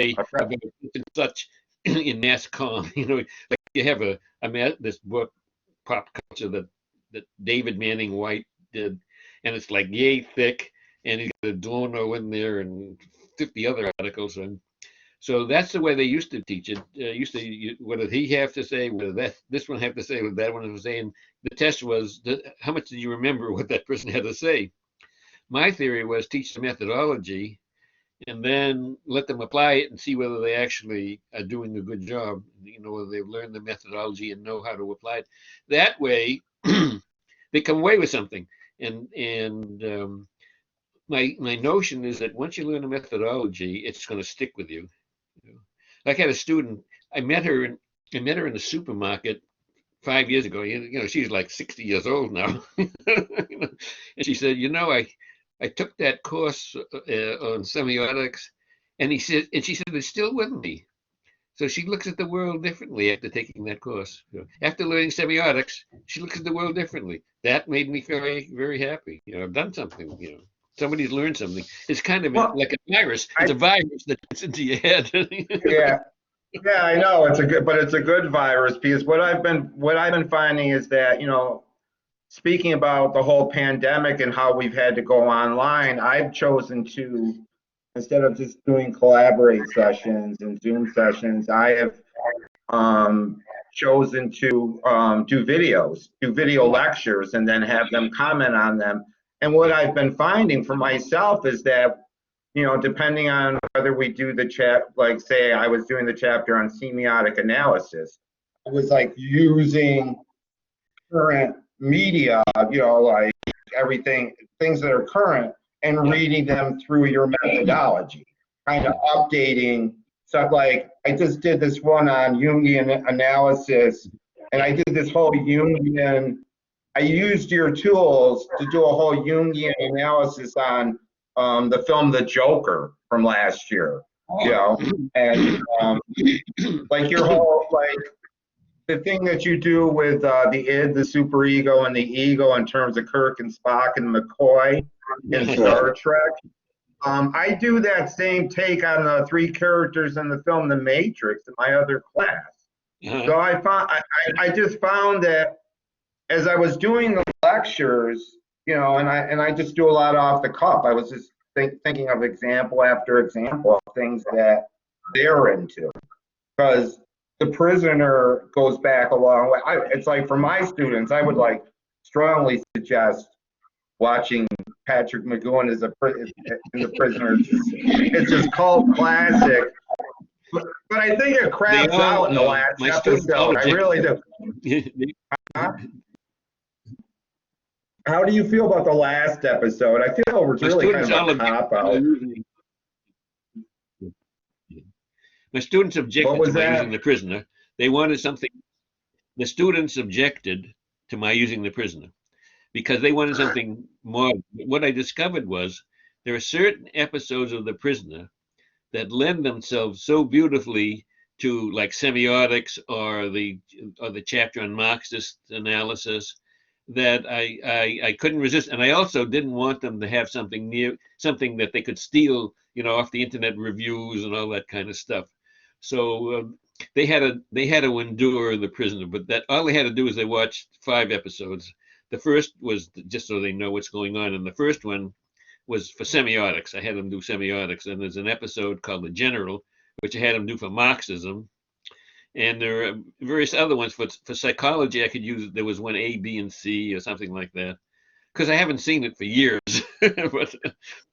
about such and such in NASCAR. Like you have this book, Pop Culture, that David Manning White did, and it's like yay thick, and he's got Adorno in there and 50 other articles. And so that's the way they used to teach it. What did he have to say? What did this one have to say? What that one have to say? And the test was, how much did you remember what that person had to say? My theory was teach the methodology and then let them apply it and see whether they actually are doing a good job, whether they've learned the methodology and know how to apply it. That way, they come away with something. And my notion is that once you learn a methodology, it's going to stick with you. Like I had a student, I met her in the supermarket 5 years ago. She's like 60 years old now. And she said, I took that course on semiotics, and she said, it's still with me. So she looks at the world differently after taking that course. After learning semiotics, she looks at the world differently. That made me very, very happy. I've done something. Somebody's learned something. It's kind of like a virus. It's a virus that gets into your head. Yeah, I know it's a good virus, because what I've been finding is that, speaking about the whole pandemic and how we've had to go online, I've chosen to, instead of just doing collaborate sessions and Zoom sessions, I have chosen to do video lectures, and then have them comment on them. And what I've been finding for myself is that, depending on whether we do the chat, like say I was doing the chapter on semiotic analysis, I was like using current media, like things that are current, and reading them through your methodology, kind of updating stuff. Like I just did this one on Jungian analysis, and I did this whole Jungian, I used your tools to do a whole Jungian analysis on the film The Joker from last year, and like your whole, like, the thing that you do with the id, the superego, and the ego in terms of Kirk and Spock and McCoy in Star Trek. I do that same take on the three characters in the film The Matrix in my other class. So I just found that as I was doing the lectures, and I just do a lot off the cuff. I was just thinking of example after example of things that they're into, because The Prisoner goes back a long way. It's like for my students, I would like strongly suggest watching Patrick McGowan as in The Prisoner. It's just cult classic. But I think it craps out in the last episode. I really do. How do you feel about the last episode? I feel it was really kind of a cop-out. My students objected to my using The Prisoner. They wanted something. The students objected to my using The Prisoner because they wanted something more. What I discovered was there are certain episodes of The Prisoner that lend themselves so beautifully to like semiotics or the chapter on Marxist analysis that I couldn't resist. And I also didn't want them to have something that they could steal, off the internet reviews and all that kind of stuff. So they had to endure The Prisoner, but that all they had to do is they watched 5 episodes. The first was just so they know what's going on, and the first one was for semiotics. I had them do semiotics, and there's an episode called The General, which I had them do for Marxism. And there are various other ones for psychology. I could use, there was one A, B, and C or something like that, because I haven't seen it for years. But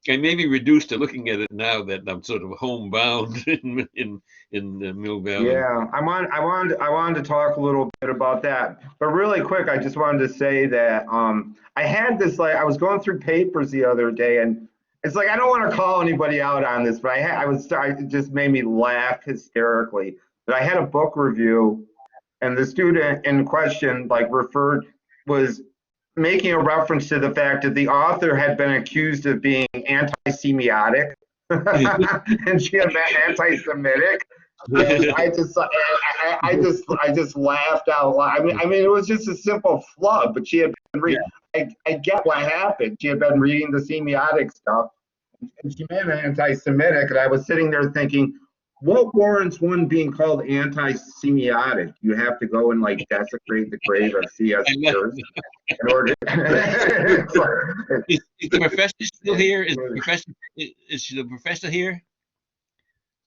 I may be reduced to looking at it now that I'm sort of homebound in Mill Valley. Yeah, I wanted to talk a little bit about that, but really quick, I just wanted to say that I had this, like, I was going through papers the other day, and it's like I don't want to call anybody out on this, but it just made me laugh hysterically. But I had a book review, and the student in question was making a reference to the fact that the author had been accused of being anti-semiotic, and she had been anti-Semitic. And I just laughed out loud. I mean, it was just a simple flub, but she had been reading. I get what happened. She had been reading the semiotic stuff, and she made an anti-Semitic, and I was sitting there thinking, what warrants one being called anti-semiotic? You have to go and like desecrate the grave of C.S. I know. Lewis in order. It's Is the professor still here? like, Is the professor here?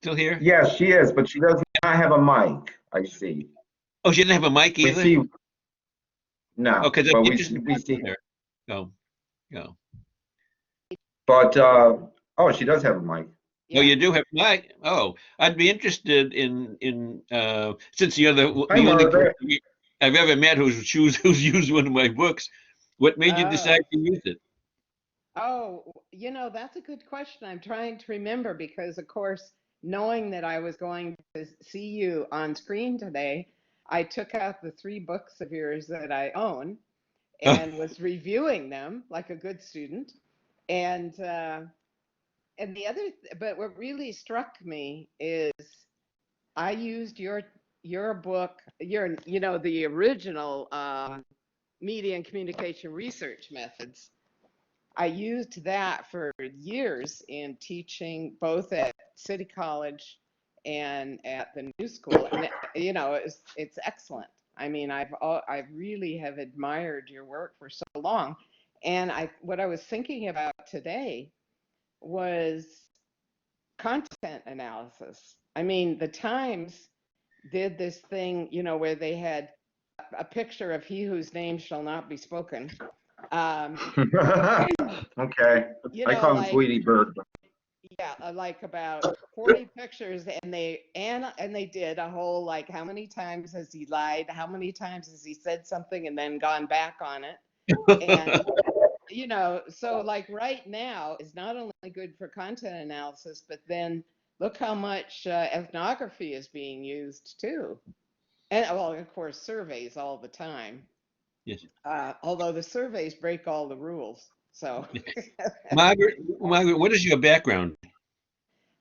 Still here? yes, she is, but she does not have a mic. I see. Oh, she didn't have a mic We either? see Oh, no, because I'm but interested we in see. there. Oh, no. But oh, she does have a mic. No, Yeah. you do have mic. Oh, I'd be interested in since you're Hi, the only person Margaret. I've ever met who's used one of my books. What made you decide Oh, to use it? oh, that's a good question. I'm trying to remember because, of course, knowing that I was going to see you on screen today, I took out the 3 books of yours that I own and was reviewing them like a good student. And the other, but what really struck me is I used your book, the original media and communication research methods. I used that for years in teaching both at City College and at the New School, and it's excellent. I mean, I really have admired your work for so long, and what I was thinking about today was content analysis. I mean, the Times did this thing, where they had a picture of he whose name shall not be spoken. Um, Okay, I call him like, Tweety Bird. yeah, like about 40 pictures, and they did a whole, like, how many times has he lied, how many times has he said something and then gone back on it. And so, like, right now is not only good for content analysis, but then look how much ethnography is being used too. And, well, of course, surveys all the time. Yes. Although the surveys break all the rules. So, Margaret, what is your background?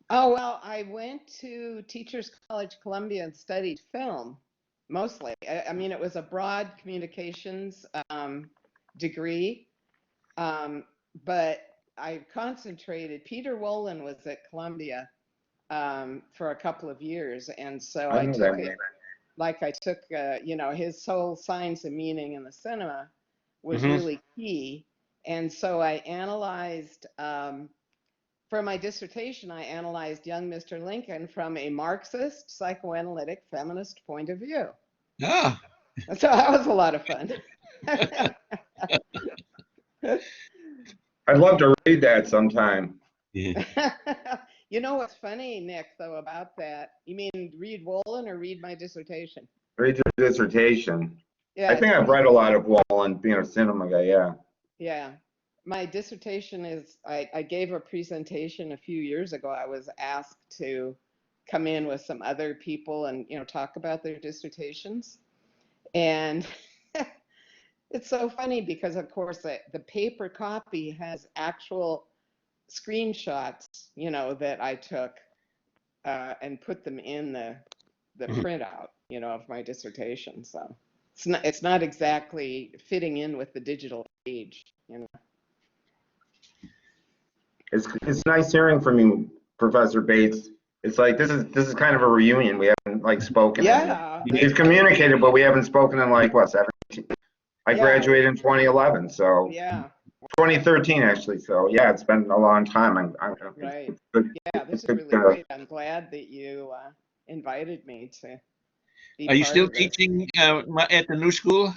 oh, well, I went to Teachers College Columbia and studied film mostly. I mean, it was a broad communications degree, um, but I concentrated. Peter Wolin was at Columbia for a couple of years, and so I I know took that. it like I took, his whole Science and Meaning in the Cinema was Hmm. really key. And so I analyzed, for my dissertation, I analyzed young Mr. Lincoln from a Marxist, psychoanalytic, feminist point of view. Ah, So that was a lot of fun. I'd love to read that sometime. yeah. You know what's funny, Nick, though, about that? You mean read Wolin or read my dissertation? Read your dissertation. I Yeah, think I've read a lot of Wallen, being a cinema guy. Yeah. yeah. My dissertation is, I gave a presentation a few years ago. I was asked to come in with some other people and, talk about their dissertations. And it's so funny because, of course, the paper copy has actual screenshots, that I took and put them in the printout, of my dissertation. So it's not exactly fitting in with the digital age. It's nice hearing from you, Professor Bates. It's like this is kind of a reunion. We haven't like spoken Yeah, we've communicated, but we haven't spoken in like what 17. I yeah, graduated in 2011, so yeah, 2013 actually. So yeah, it's been a long time. right. It's good. Yeah, this It's is good. really great. I'm glad that you invited me to be Are you part still of this. teaching at the new school?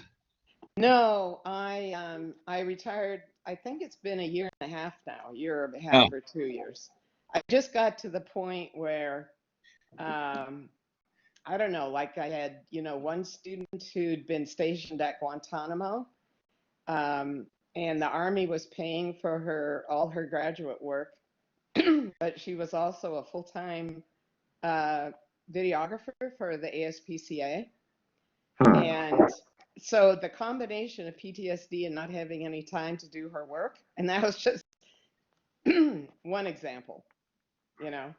No, I retired. I think it's been a year and a half now, a year and a half Oh, or 2 years. I just got to the point where um, I don't know, like I had, one student who'd been stationed at Guantanamo, um, and the Army was paying for all her graduate work, but she was also a full-time uh, videographer for the ASPCA. Hmm. And so the combination of PTSD and not having any time to do her work, and that was just one example, you know.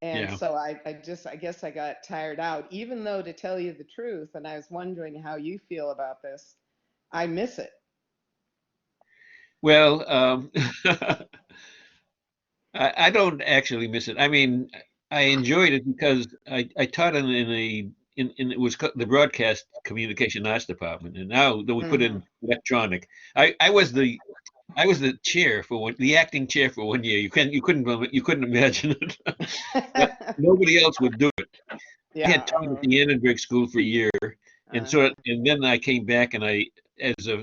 And yeah. so I guess I got tired out, even though, to tell you the truth, and I was wondering how you feel about this, I miss it. Well, I don't actually miss it. I mean, I enjoyed it because I taught in it was the broadcast communication arts department, and now that we put in electronic, I was the chair for the acting chair for 1 year. You couldn't imagine it. But nobody else would do it. I Yeah. had taught at the Annenberg School for a year, and Uh-huh. and then I came back and as a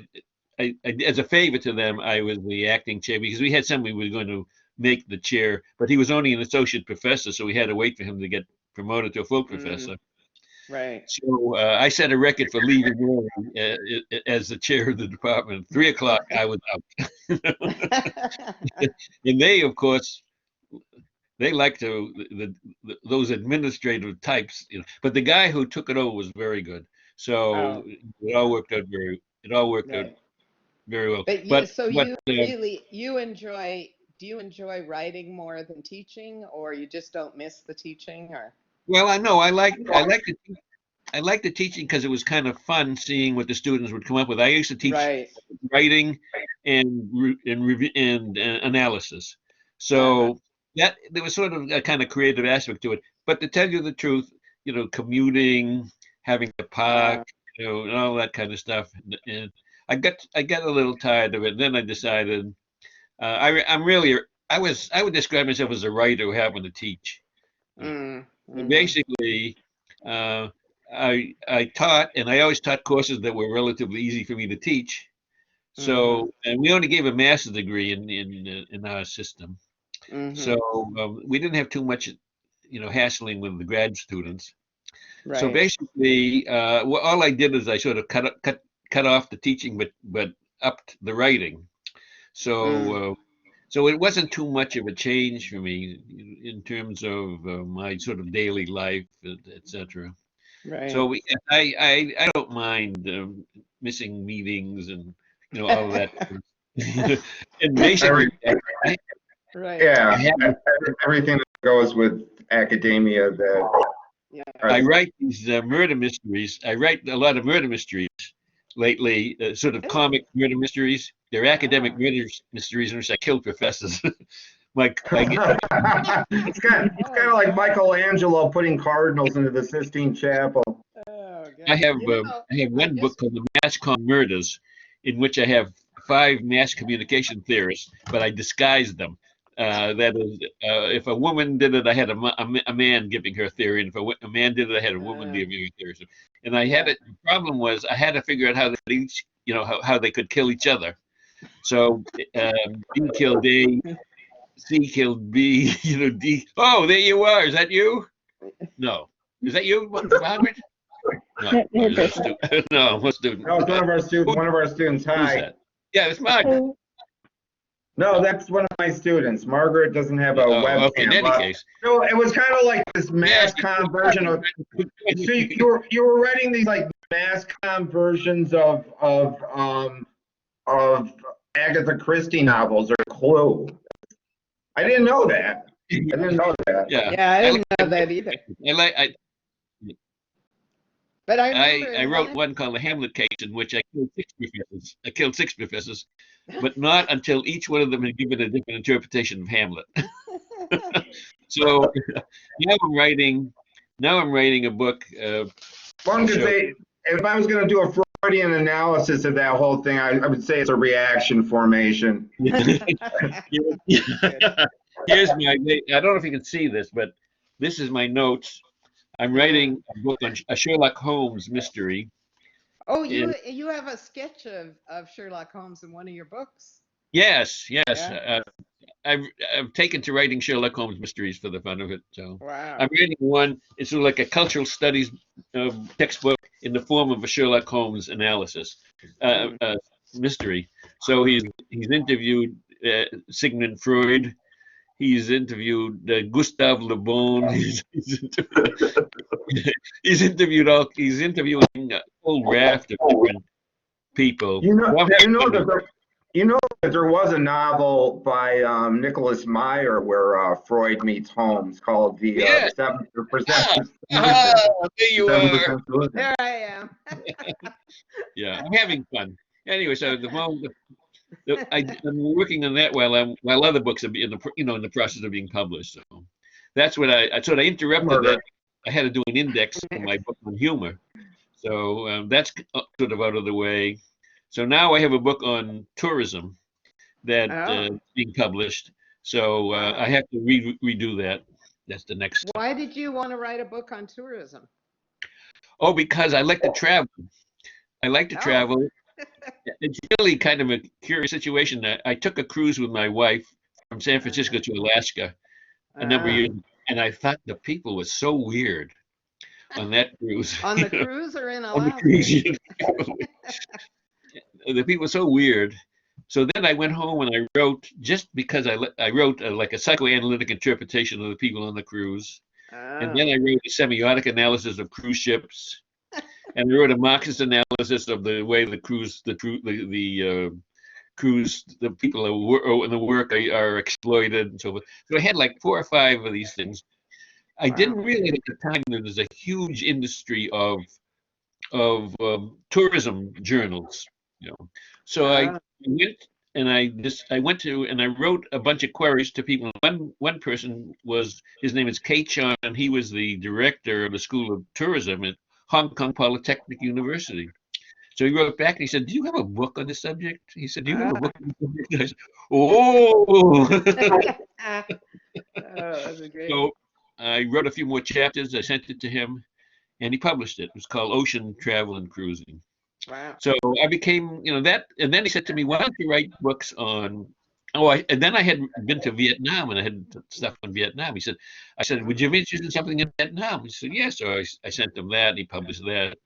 as a favor to them, I was the acting chair because we had somebody who was going to make the chair, but he was only an associate professor, so we had to wait for him to get promoted to a full Mm, professor. right. So I set a record for leaving early as the chair of the department. 3 o'clock, I was out. And they, of course, they like those administrative types, but the guy who took it over was very good. So Oh, it all yeah, worked out it all worked out right. very well. But you, But so what you really, do you enjoy writing more than teaching, or you just don't miss the teaching, or? well, I know I like the teaching because it was kind of fun seeing what the students would come up with. I used to teach Right. writing and review and analysis, Uh-huh. so that there was sort of a kind of creative aspect to it. But to tell you the truth, commuting, having to park, Uh, and all that kind of stuff, and I got a little tired of it. Then I decided I'm really I would describe myself as a writer who happened to teach. And mm-hmm, basically, uh, I taught, and I always taught courses that were relatively easy for me to teach. mm-hmm, So, and we only gave a master's degree in our system. So mm-hmm. we didn't have too much, hassling with the grad students. So Right. basically, all I did is I sort of cut off the teaching, but upped the writing. Mm, So so it wasn't too much of a change for me in terms of my sort of daily life, etc. right. So I don't mind missing meetings and all of that. And Every, basically, Right. I yeah, have everything that goes with academia that are I Yeah. write these murder mysteries. I write a lot of murder mysteries lately, sort of comic Really? murder mysteries. They're academic Ah. murder mysteries in which I kill professors. Like I get, it's kind of Oh like God. Michelangelo putting cardinals into the Sistine Chapel. Oh I God. have I have I one book just. called The Mass Comm Murders, in which I have 5 mass communication theorists, but I disguised them. That is, if a woman did it, I had a man giving her theory, and if a man did it, I had a woman Uh, giving her theory. And I had yeah. it. The problem was I had to figure out how they each, how they could kill each other. So B killed A, C killed B, D. Oh, there you are. Is that you? No. Is that you, Margaret? No, or is that a student? No, what student? No, it's Who, one of our students. who's Hi. that? Yeah, it's Margaret. No, that's one of my students. Margaret doesn't have a Oh, okay. In webcam, any but case, no, it was kind of like this yeah. mass com version of. So you were writing these like mass com versions of Agatha Christie novels or Clue. I didn't know that. I didn't know that. Yeah, Yeah, I I didn't know that either. like But I I remember I in wrote one. one called the Hamlet case in which I killed 6 professors. I killed 6 professors, but not until each one of them had given a different interpretation of Hamlet. So now I'm writing now I'm writing a book. One I'll could show. say, if I was going to do a Freudian analysis of that whole thing, I would say it's a reaction formation. Good. Here's my. I don't know if you can see this, but this is my notes. I'm Mm. writing a book on a Sherlock Holmes mystery. Oh, And you have a sketch of Sherlock Holmes in one of your books. yes, yes, Yeah. I've I've taken to writing Sherlock Holmes mysteries for the fun of it. So I'm Wow. reading one. It's sort of like a cultural studies textbook in the form of a Sherlock Holmes analysis Mm. mystery. So he's interviewed Sigmund Freud. He's interviewed Gustave Le Bon. He's interviewing a whole raft of different people. You know, So I'm you having know fun that with it. there, you know that there was a novel by Nicholas Meyer where Freud meets Holmes called the Yes. Seven Ah, Percent ah, Solution. there The you Seven are. Percent Solution. There I am. Yeah, I'm having fun. Anyway, so the moment I'm working on that while other books are in the process of being published. So that's what so I interrupted Berger. that. I had to do an index for my book on humor. So that's sort of out of the way. So now I have a book on tourism that Oh, being published. So I wow. have to redo that. That's the next step. Why did you want to write a book on tourism? Oh, because I like to travel. I like to Oh, travel. It's really kind of a curious situation. I took a cruise with my wife from San Francisco to Alaska a number of uh, years, and I thought the people were so weird on that cruise. on the cruise or in On the Alaska? cruise, the people were so weird. So then I went home and I wrote, just because I wrote like a psychoanalytic interpretation of the people on the cruise, and then Oh, I wrote a semiotic analysis of cruise ships, and I wrote a Marxist analysis of the way the cruise, the people in the work are exploited and so forth. So I had like 4 or 5 of these things. I wow. didn't realize at the time that there's a huge industry of tourism journals, you know. So I Oh, went and I went to and I wrote a bunch of queries to people. One person was, his name is Kate Chan, and he was the director of the School of Tourism at Hong Kong Polytechnic University. So he wrote back and he said, "Do you have a book on the subject?" He said, "Do you have a ah. book on the subject?" I said, "Oh." Oh, that's great. So I wrote a few more chapters. I sent it to him, and he published it. It was called Ocean Travel and Cruising. Wow. So I became, that, and then he said to me, "Why don't you write books on?" Oh, and then I had been to Vietnam and I had stuff on Vietnam. I said, "Would you be interested in something in Vietnam?" He said, "Yes." So I sent him that. And he published that.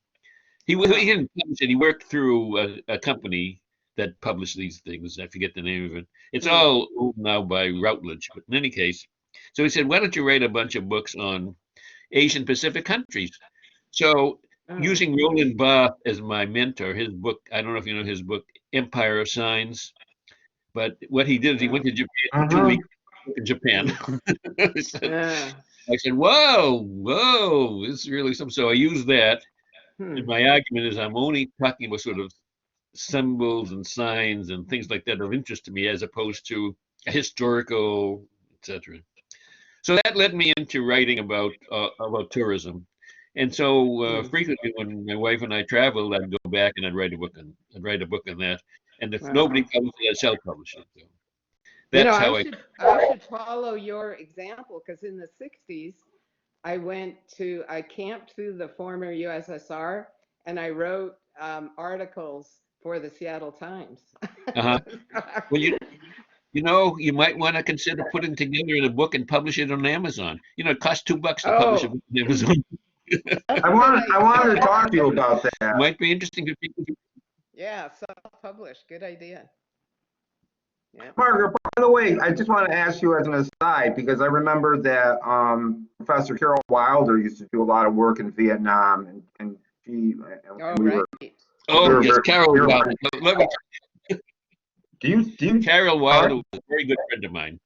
He Wow. didn't publish it. He worked through a company that published these things. I forget the name of it. It's Hmm. all owned now by Routledge. But in any case, so he said, "Why don't you write a bunch of books on Asian Pacific countries?" So Oh. using Roland Barthes as my mentor, his book, I don't know if you know his book, Empire of Signs, but what he did is he went Oh. to Japan for 2 weeks Mhm. in Japan. Hmm. I said, Ah. whoa, whoa, this is really something. So I used that. And Hmm. my argument is I'm only talking about sort of symbols and signs and things like that of interest to me as opposed to historical, etc. So that led me into writing about tourism. And so Hmm. frequently, when my wife and I traveled, I'd go back and I'd write a book on that. And if nobody Wow. published it, I'd self-publish it. So You know, that's how I. I should follow your example because in the 60s, I camped through the former USSR and I wrote articles for the Seattle Times. Uh-huh. Well, you might want to consider putting together in a book and publish it on Amazon. It costs $2 to publish a Oh, book on Amazon. that's a good I wanted to idea. talk to you about that. Might be interesting for people. Yeah, self-publish. Good idea. Yeah. Margaret, by the way, I just want to ask you as an aside, because I remember that Professor Carol Wilder used to do a lot of work in Vietnam, and she Oh, and we right. were we Oh, were yes, very, Carol we were Wilder. very, Let me. do you Carol sorry? Wilder was a very good friend of mine.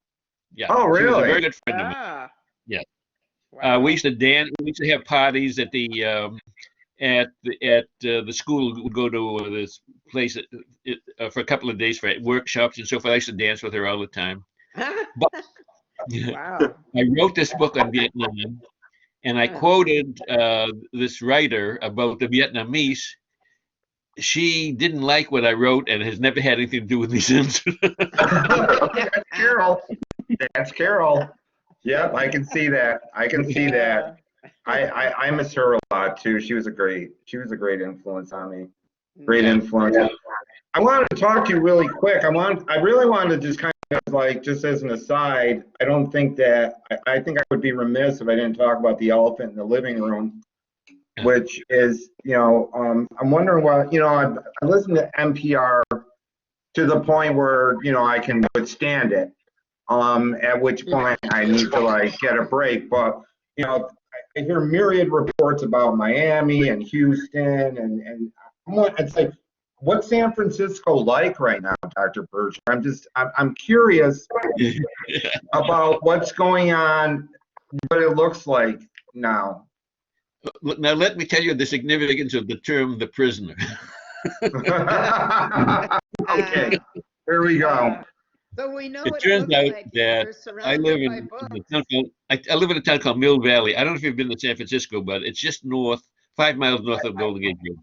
Yeah, Oh, she was a very really? good friend of mine. Ah, Yeah. We wow. used to dance. We used to have parties at the school. Would go to this place for a couple of days for workshops and so forth. I used to dance with her all the time. But Wow. I wrote this book on Vietnam, and I Ah. quoted this writer about the Vietnamese. She didn't like what I wrote and has never had anything to do with me since. That's Carol. That's Carol. Yep, I can see that. I can see that. Uh, I miss her a lot too. She was a great influence on me. Great Yeah. influence. I wanted to talk to you really quick. I really wanted to just kind of like, just as an aside, I don't think that, I think I would be remiss if I didn't talk about the elephant in the living room, Yeah. which is, I'm wondering why, I listen to NPR to the point where, I can withstand it. At which point I need to like get a break. But, I hear myriad reports about Miami and Houston and it's like, what's San Francisco like right now, Dr. Berger? I'm curious about what's going on, what it looks like now. Now, let me tell you the significance of the term "the prisoner." Okay, here we go. So we know It what it turns looks out like. that You're I live surrounded by books. in a town called, I live in a town called Mill Valley. I don't know if you've been to San Francisco, but it's just north, 5 miles north of Golden Gate Bridge.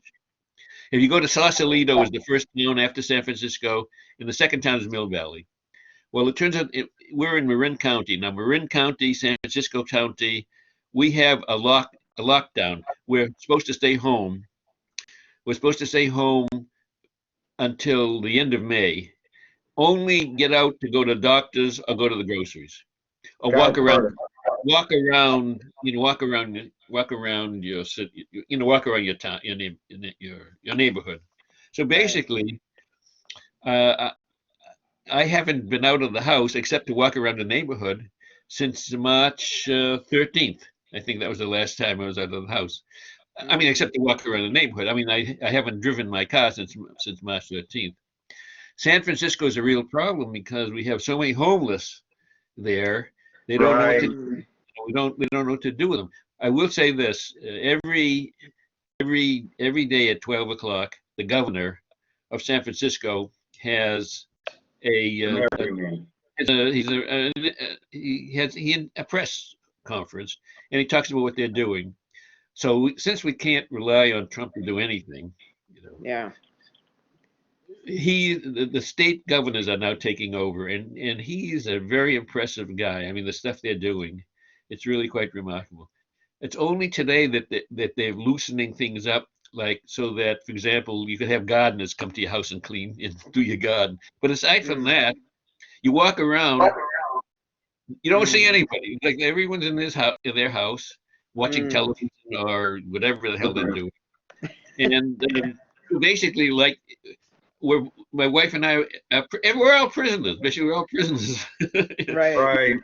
If you go to Sausalito is the first town after San Francisco, and the second town is Mill Valley. Well, it turns out we're in Marin County. Now, Marin County, San Francisco County, we have a lockdown. We're supposed to stay home. We're supposed to stay home until the end of May. Only get out to go to doctors or go to the groceries or I've heard it. walk around your city, walk around your town, your neighborhood. So basically, uh, I haven't been out of the house except to walk around the neighborhood since March 13th. I think that was the last time I was out of the house. I mean, except to walk around the neighborhood. I mean, I haven't driven my car since March 13th. San Francisco is a real problem because we have so many homeless there. They don't know what to Right. do. We don't know what to do with them. I will say this: every day at 12 o'clock, the governor of San Francisco has Marry me. he a press conference, and he talks about what they're doing. So since we can't rely on Trump to do anything, Yeah. the state governors are now taking over, and he's a very impressive guy. I mean, the stuff they're doing, it's really quite remarkable. It's only today that they're loosening things up, like so that, for example, you could have gardeners come to your house and clean and do your garden. But aside from that, you walk around, you don't see anybody. Like everyone's in their house, watching television or whatever the hell they're doing. And basically, like my wife and I, we're all prisoners. Basically, we're all prisoners. Right. Right.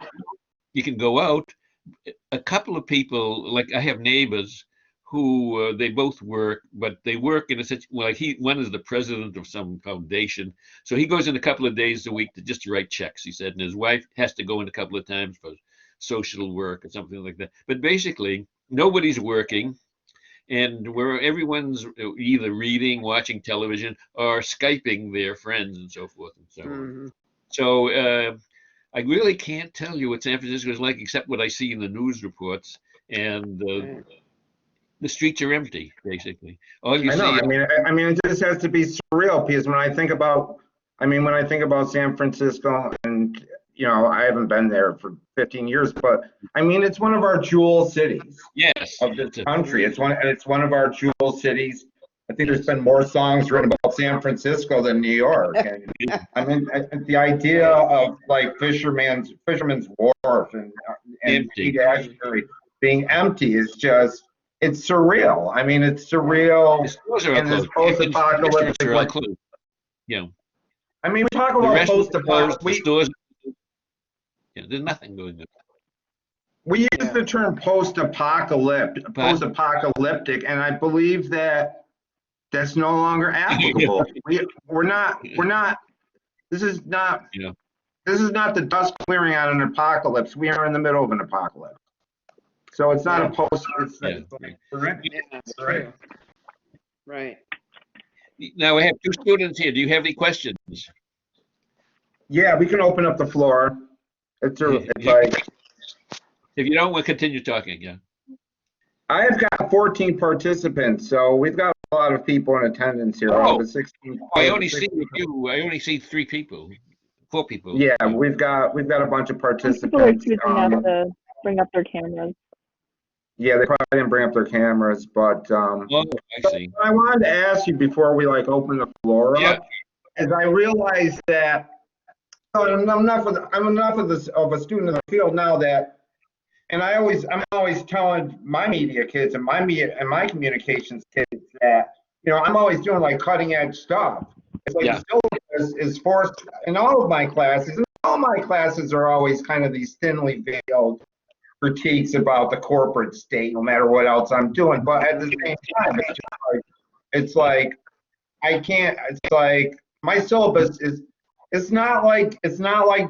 You can go out. A couple of people, like I have neighbors who they both work, but they work in a situation. Like one is the president of some foundation, so he goes in a couple of days a week to write checks. He said, and his wife has to go in a couple of times for social work or something like that. But basically, nobody's working, and where everyone's either reading, watching television, or Skyping their friends and so forth and so on. So I really can't tell you what San Francisco is like except what I see in the news reports, and the streets are empty, basically. All you I know. see. I mean, it just has to be surreal because when I think about San Francisco, and I haven't been there for 15 years, but I mean, it's one of our jewel cities Yes, of this country. It's one of our jewel cities. I think there's been more songs written about San Francisco than New York. And I mean, the idea of like Fisherman's Wharf and empty. Ashbury being empty is just, it's surreal. I mean, it's surreal. The stores are all And this closed. The post-apocalyptic, restaurants are all closed. Yeah. I mean, we talk The about restaurants are closed. The post-apocalyptic. stores. Yeah, there's nothing going on. We use the term post-apocalyptic, and I believe that that's no longer applicable. We're not. This is not. Yeah. This is not the dust clearing on an apocalypse. We are in the middle of an apocalypse. So it's not a post. It's That's true. Right. Now we have two students here. Do you have any questions? Yeah, we can open up the floor. It's like, if you don't, we'll continue talking. Yeah. I have got 14 participants, so we've got a lot of people in attendance here. Oh, I only 16. see you. I only see 3 people, 4 people. Yeah, we've got a bunch of People are participants. choosing not to bring up their cameras. Yeah, they probably didn't bring up their cameras, but Oh, I see. I wanted to ask you before we open the floor Yeah. up, as I realized that I'm enough of a student of the field now that, and I'm always telling my media kids and my communications kids that I'm always doing like cutting edge stuff. It's like the syllabus is forced in all of my classes, and all my classes are always kind of these thinly veiled critiques about the corporate state, no matter what else I'm doing. But at the same time, it's like I can't. It's like my syllabus is. It's not like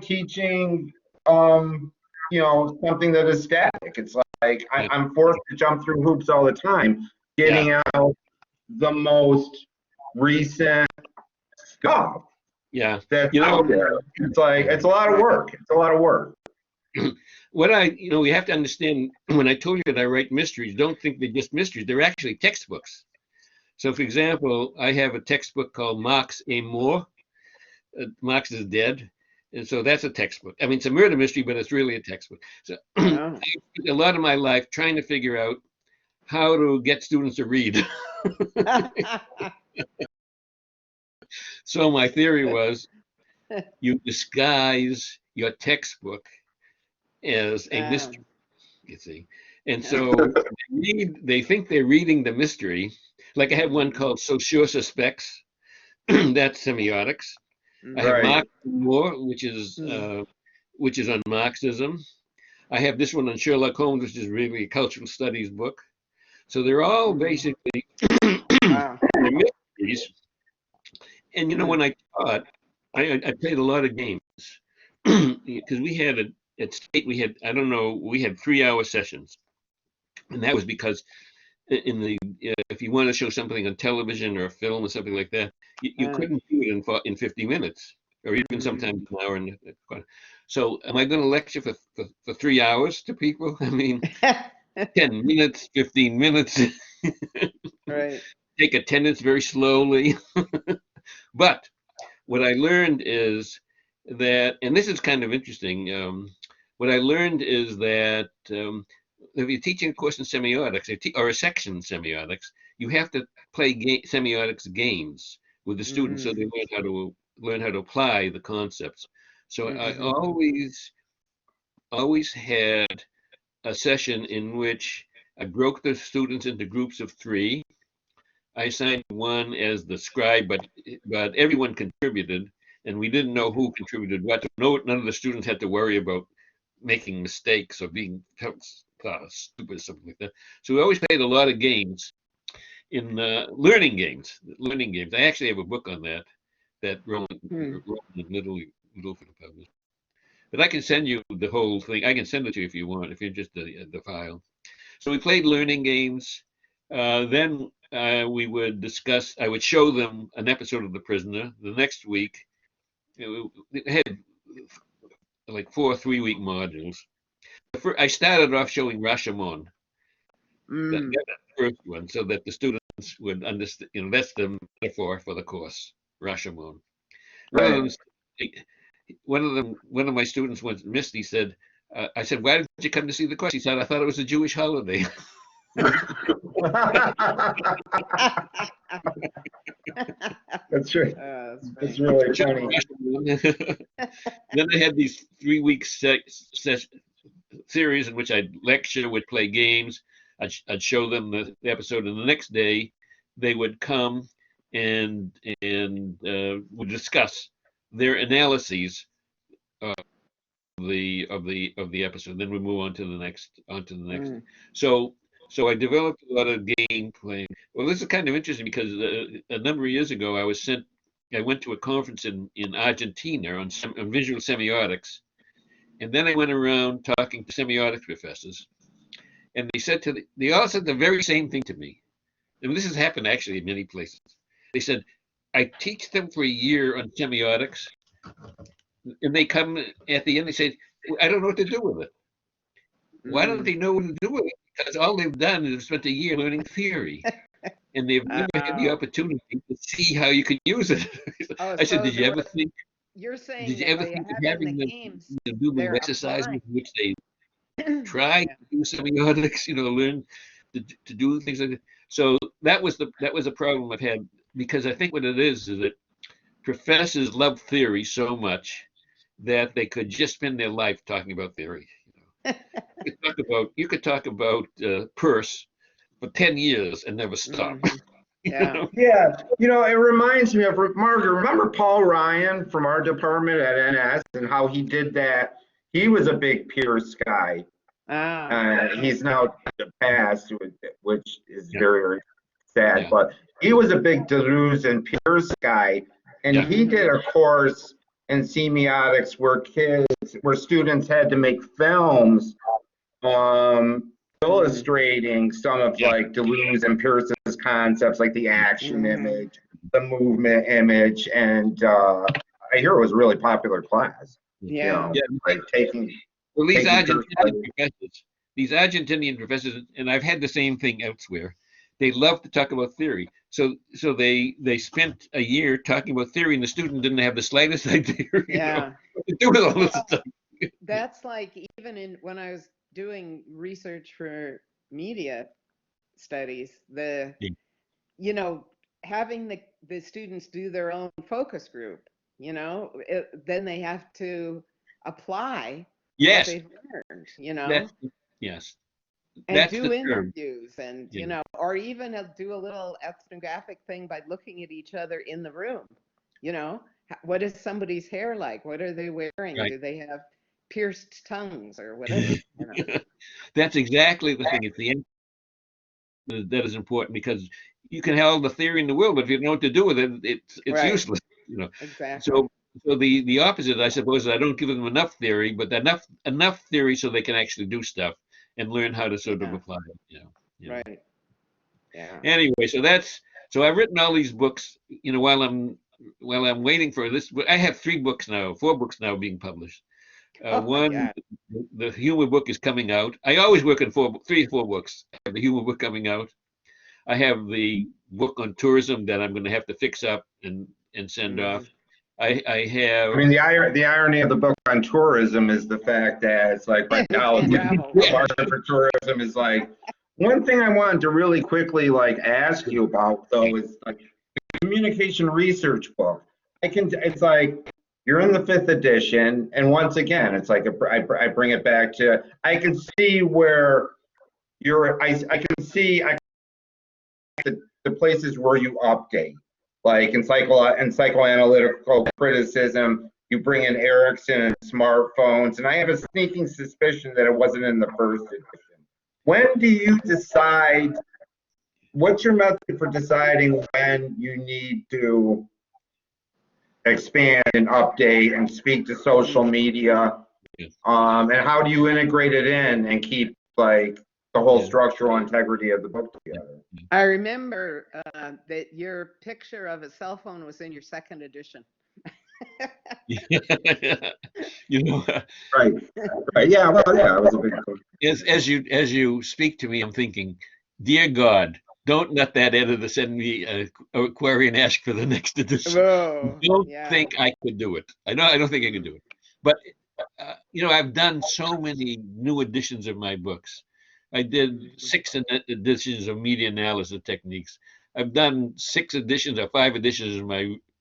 teaching, something that is static. It's like I'm forced to jump through hoops all the time, getting out the most recent stuff. Yeah. that's You know, out there. It's like, it's a lot of work. It's a lot of work. we have to understand, when I told you that I write mysteries, don't think they're just mysteries. They're actually textbooks. So, for example, I have a textbook called Marx et Mort. Marx is dead. And so that's a textbook. I mean, it's a murder mystery, but it's really a textbook. So I Oh. spent a lot of my life trying to figure out how to get students to read. So my theory was you disguise your textbook as a mystery, you see. And so they think they're reading the mystery. Like I have one called So Sure Suspects. That's semiotics. I have Right. Marx and More, which is on Marxism. I have this one on Sherlock Holmes, which is really a cultural studies book. So they're all basically Wow. mysteries. And you know, when I taught, I played a lot of games because we had at state we had, I don't know, we had 3-hour sessions, and that was because in the if you want to show something on television or a film or something like that, you couldn't do it in 50 minutes or even sometimes an hour and a quarter. So am I going to lecture for 3 hours to people? I mean, 10 minutes, 15 minutes. Right. Take attendance very slowly. But what I learned is that, and this is kind of interesting, what I learned is that if you're teaching a course in semiotics or a section in semiotics, you have to play semiotics games with the students so they learn how to apply the concepts. So I always had a session in which I broke the students into groups of 3. I assigned one as the scribe, but everyone contributed, and we didn't know who contributed what. None of the students had to worry about making mistakes or being stupid or something like that. So we always played a lot of games in learning games. Learning games. I actually have a book on that Roland Littlefield published. But I can send you the whole thing. I can send it to you if you want, if you're interested in the file. So we played learning games. Then we would discuss, I would show them an episode of The Prisoner. The next week, it had like 4 3-week modules. I started off showing Rashomon, the first one, so that the students would understand, that's the metaphor for the course, Rashomon. Right. One of my students once, Misty, said, I said, why didn't you come to see the course? He said, I thought it was a Jewish holiday. That's right. That's That's funny. really funny. Then I had these 3-week series in which I'd lecture, would play games. I'd show them the episode, and the next day they would come and would discuss their analyses of the episode. Then we move on to the next. So I developed a lot of game playing. Well, this is kind of interesting because a number of years ago I went to a conference in Argentina on visual semiotics, and then I went around talking to semiotics professors, and they all said the very same thing to me. And this has happened actually in many places. They said, I teach them for a year on semiotics, and they come at the end, they say, I don't know what to do with it. Why don't they know what to do with it? Because all they've done is spent a year learning theory, and they've never had the opportunity to see how you could use it. I said, did you ever think? You're saying Did you that ever they think of have in having the them games, do the they're exercises applying. in which they try to do semiotics, learn to do things like that? So that was a problem I've had, because I think what it is that professors love theory so much that they could just spend their life talking about theory. You could talk about Peirce for 10 years and never stop. Yeah. Yeah, it reminds me of Margaret. Remember Paul Ryan from our department at NS and how he did that? He was a big Peirce guy. He's now passed, which is very, very sad. Yeah. But he was a big Deleuze and Peirce guy, and he did a course in semiotics where students had to make films illustrating some of like Deleuze and Peirce's concepts, like the action image, the movement image, and I hear it was a really popular class. You Yeah. know, Yeah. like taking Well, these taking church Argentinian professors, and I've had the same thing elsewhere. They love to talk about theory. So they spent a year talking about theory, and the student didn't have the slightest idea, Yeah. what to do with all this Well, stuff. that's like even when I was doing research for media studies, Yeah. you know, having the students do their own focus group, then they have to apply what Yes, they've learned, that's yes, and that's do the term. interviews and, Yeah, or even do a little ethnographic thing by looking at each other in the room. What is somebody's hair like? What are they wearing? right. Do they have pierced tongues or whatever? That's exactly the thing. It's the end that is important because you can have all the theory in the world, but if you don't know what to do with it, it's Right. useless. Exactly. So the opposite, I suppose, is I don't give them enough theory, but enough theory so they can actually do stuff and learn how to sort of Yeah. apply it. Right. Yeah. Anyway, so I've written all these books. While I'm waiting for this, I have 3 books now, 4 books now being published. Oh my One, God. the humor book is coming out. I always work in 3 or 4 books. I have the humor book coming out. I have the book on tourism that I'm going to have to fix up and send off. I I have mean, the irony of the book on tourism is the fact that it's like right We now can't the travel. market for tourism is like. One thing I wanted to really quickly like ask you about though is like the communication research book. It's like you're in the 5th edition, and once again, it's like I bring it back to I can see where I can see the places where you update, like in psychoanalytical criticism, you bring in Erickson and smartphones, and I have a sneaking suspicion that it wasn't in the 1st edition. When do you decide? What's your method for deciding when you need to expand and update and speak to social media? And how do you integrate it in and keep like the whole structural integrity of the book together? I remember that your picture of a cell phone was in your 2nd edition. you know, Right. Right. Yeah. Well, yeah, it was a big book. as you speak to me, I'm thinking, dear God, don't let that editor send me a query and ask for the next edition. Whoa. Don't Yeah. think I could do it. I don't think I could do it. But I've done so many new editions of my books. I did 6 editions of media analysis techniques. I've done 6 editions or 5 editions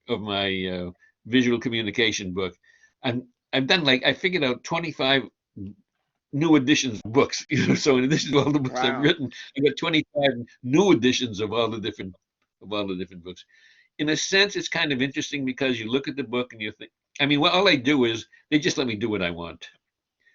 of my visual communication book. I've done I figured out 25 new editions of books. So in addition to all the books I've Wow. written, I've got 25 new editions of all the different books. In a sense, it's kind of interesting because you look at the book and you think, I mean, well, all I do is they just let me do what I want.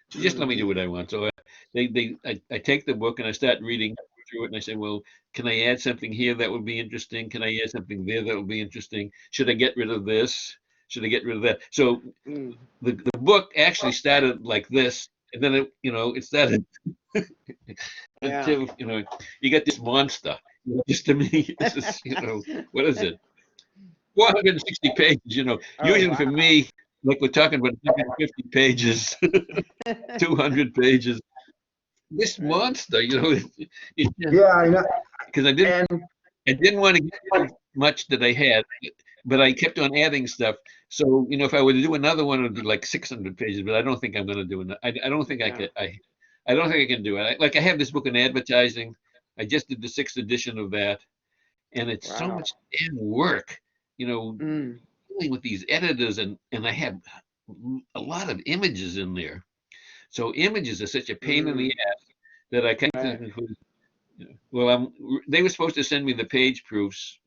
So just let me do what I want. So I take the book and I start reading through it and I say, well, can I add something here that would be interesting? Can I add something there that would be interesting? Should I get rid of this? Should I get rid of that? So the book actually started like this, and then it started until you get this monster. Just to me, this is what is it? 460 pages. Oh, Usually for wow. me, like we're talking about 150 pages, 200 pages. This monster, Yeah, I know. because I didn't want to get rid of much that I had, but I kept on adding stuff. So if I were to do another one, it'd be like 600 pages. But I don't think I'm going to do it. I don't think I Yeah. could. I don't think I can do it. I have this book in advertising. I just did the 6th edition of that, and it's so Wow. much damn work. Mm. Dealing with these editors, and I have a lot of images in there. So images are such a pain in the ass that I came to the Right. conclusion. Well, they were supposed to send me the page proofs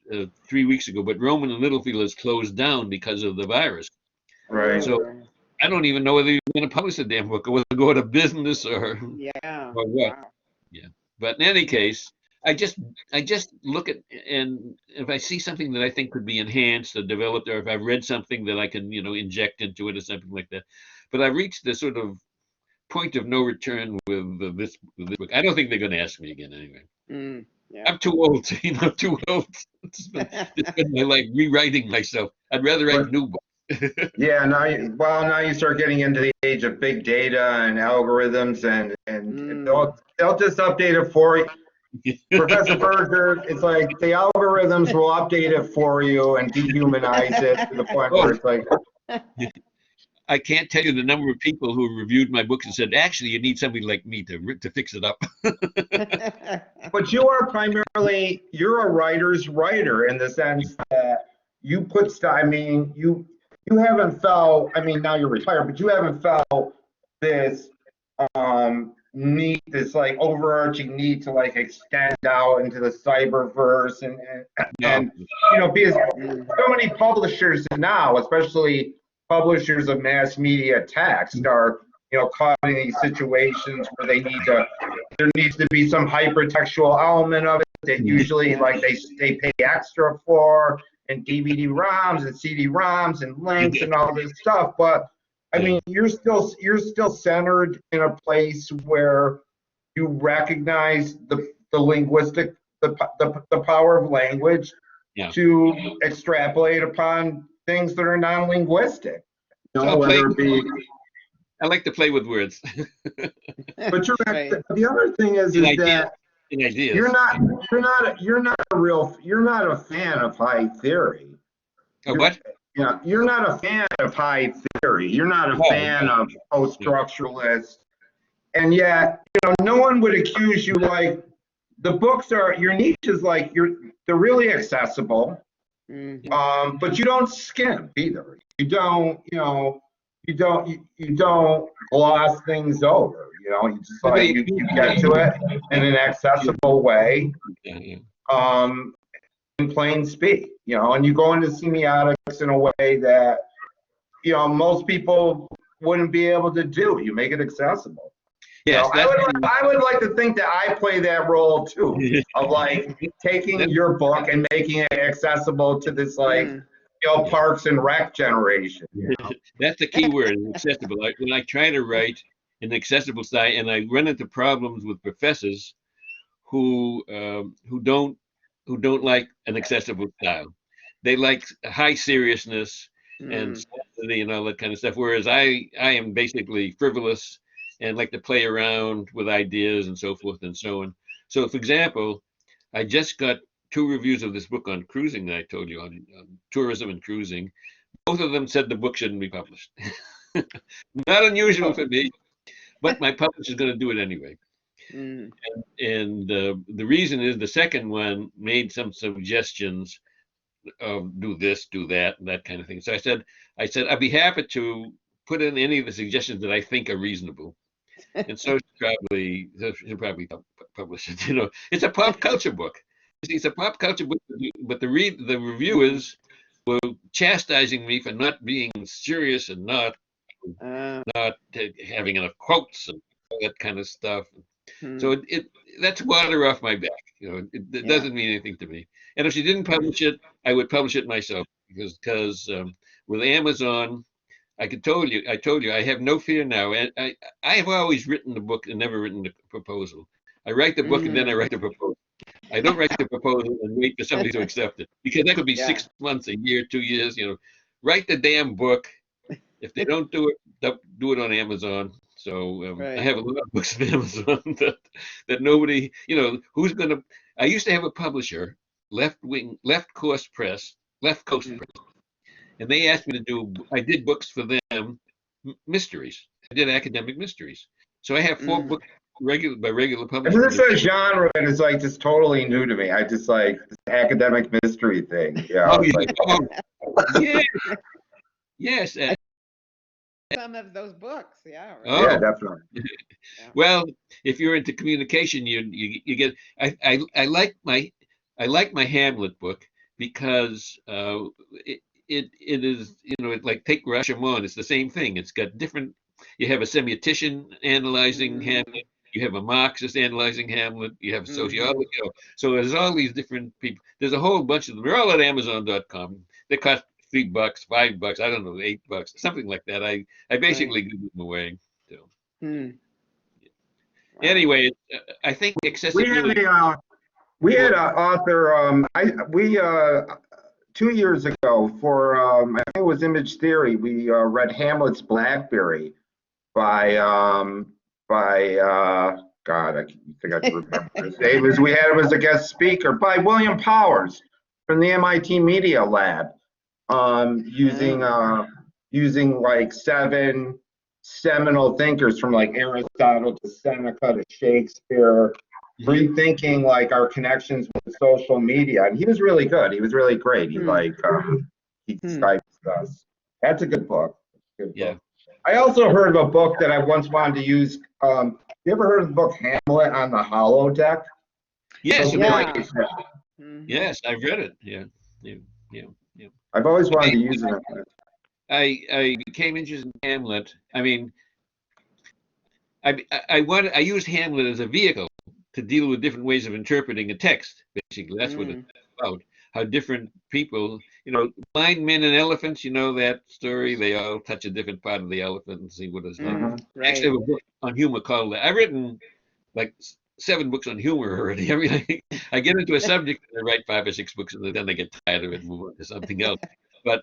3 weeks ago, but Roman and Littlefield is closed down because of the virus. Right. So I don't even know whether you're going to publish the damn book or whether to go out of business or Yeah. what. Wow. Yeah. But in any case, I just look at, and if I see something that I think could be enhanced or developed, or if I've read something that I can inject into it or something like that. But I've reached the sort of point of no return with this book. I don't think they're going to ask me again anyway. Yeah. I'm too old. I'm too old. It's been my life rewriting myself. I'd rather write new books. Yeah, now you start getting into the age of big data and algorithms, and they'll just update it for you. Professor Berger, it's like the algorithms will update it for you and dehumanize it to the point where it's like, I can't tell you the number of people who reviewed my books and said, actually, you need somebody like me to fix it up. but you're a writer's writer in the sense that you put stuff, I mean, you haven't felt, I mean, now you're retired, but you haven't felt this need, this like overarching need to like extend out into the cyberverse and you know, because so many publishers now, especially publishers of mass media text, are, you know, caught in these situations where there needs to be some hypertextual element of it that usually like they pay extra for, and DVD-ROMs and CD-ROMs and links and all this stuff. But I mean, you're still centered in a place where you recognize the linguistic, the power of language to extrapolate upon things that are non-linguistic. You know, whether it be. I like to play with words. But the other thing is that you're not a fan of high theory. What? Yeah, you're not a fan of high theory. You're not a fan of post-structuralists, and yet, you know, no one would accuse you. Like, the books are, your niche is like, they're really accessible, but you don't skimp either. You don't, you know, you don't gloss things over. You know, you just like you get to it in an accessible way. In plain speak, you know, and you go into semiotics in a way that, you know, most people wouldn't be able to do. You make it accessible. Yes, you know, I would like to think that I play that role too, of like taking your book and making it accessible to this like, you know, Parks and Rec generation. You know? That's the key word, accessible. When I try to write an accessible style, and I run into problems with professors who don't like an accessible style. They like high seriousness and sensitivity and all that kind of stuff. Whereas I am basically frivolous and like to play around with ideas and so forth and so on. So, for example, I just got 2 reviews of this book on cruising that I told you on tourism and cruising. Both of them said the book shouldn't be published. Not unusual for me, but my publisher is going to do it anyway. And the reason is the second one made some suggestions of do this, do that, and that kind of thing. So I said I'd be happy to put in any of the suggestions that I think are reasonable, and so she'll probably publish it. You know, it's a pop culture book. It's a pop culture book, but the reviewers were chastising me for not being serious and not having enough quotes and all that kind of stuff. So that's water off my back. You know, it doesn't mean anything to me. And if she didn't publish it, I would publish it myself because with Amazon, I told you I have no fear now. And I have always written the book and never written the proposal. I write the book and then I write the proposal. I don't write the proposal and wait for somebody to accept it, because that could be 6 months, a year, 2 years. You know, write the damn book. If they don't do it, do it on Amazon. So I have a lot of books on Amazon that nobody, you know, who's going to. I used to have a publisher, Left Coast Press, and they asked me to do. I did books for them, mysteries. I did academic mysteries. So I have 4 books by regular publishers. And this is a genre that is like just totally new to me. I just like this academic mystery thing. Yeah. Yes. Some of those books, yeah. Right. Yeah, definitely. Well, if you're into communication, you get. I like my Hamlet book because it is, you know, like take Rashomon. It's the same thing. It's got different. You have a semiotician analyzing Hamlet. You have a Marxist analyzing Hamlet. You have sociology. So there's all these different people. There's a whole bunch of them. They're all at Amazon.com. They cost $3, $5, I don't know, $8, something like that. I basically give them away. So. Anyway, I think accessibility. We had an author. 2 years ago for I think it was Image Theory. We read Hamlet's Blackberry by God, I think I can remember his name. We had him as a guest speaker by William Powers from the MIT Media Lab, using like 7 seminal thinkers from like Aristotle to Seneca to Shakespeare, rethinking like our connections with social media. And he was really good. He was really great. He he Skyped us. That's a good book. Yeah. I also heard of a book that I once wanted to use. You ever heard of the book Hamlet on the holodeck? Yes, Yeah. yes, I've read it. Yeah. I've always wanted to use it. I became interested in Hamlet. I mean, I used Hamlet as a vehicle to deal with different ways of interpreting a text. Basically, that's what it's about. How different people, blind men and elephants. You know that story. They all touch a different part of the elephant and see what it's like. Right. Actually, I have a book on humor called. I've written like 7 books on humor already. I mean, I get into a subject and I write 5 or 6 books, and then I get tired of it and move on to something else. But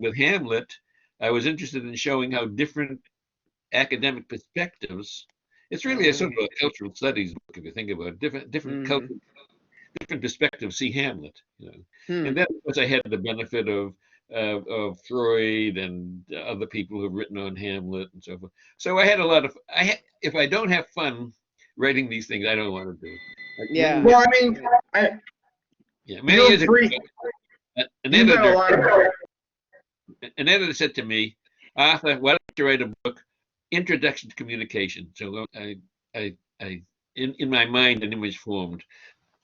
with Hamlet, I was interested in showing how different academic perspectives. It's really a sort of a cultural studies book if you think about it. Different cultures, different perspectives see Hamlet. And then, of course, I had the benefit of Freud and other people who've written on Hamlet and so forth. So I had a lot of. If I don't have fun writing these things, I don't want to do it. Yeah. Well, I mean, many years ago, an editor said to me, Arthur, why don't you write a book, Introduction to Communication? So I in my mind, an image formed.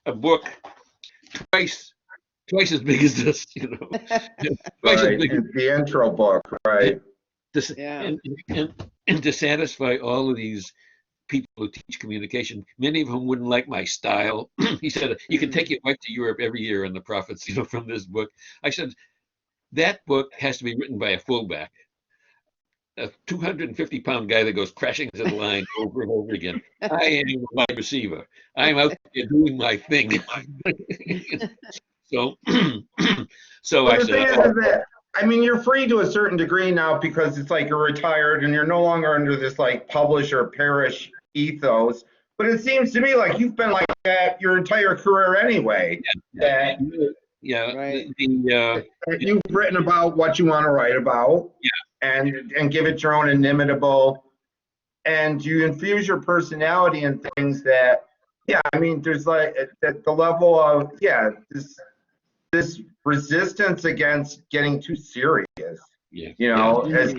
A book twice as big as this, twice as big as the intro book, right? And to satisfy all of these people who teach communication, many of whom wouldn't like my style. He said, you can take your wife to Europe every year on the profits, from this book. I said, that book has to be written by a fullback, a 250-pound guy that goes crashing to the line over and over again. I am my receiver. I'm out there doing my thing. So I said, I mean, you're free to a certain degree now because it's like you're retired and you're no longer under this like publish or perish ethos. But it seems to me like you've been like that your entire career anyway. You've written about what you want to write about, and give it your own inimitable, and you infuse your personality in things that, I mean, there's like at the level of this resistance against getting too serious, has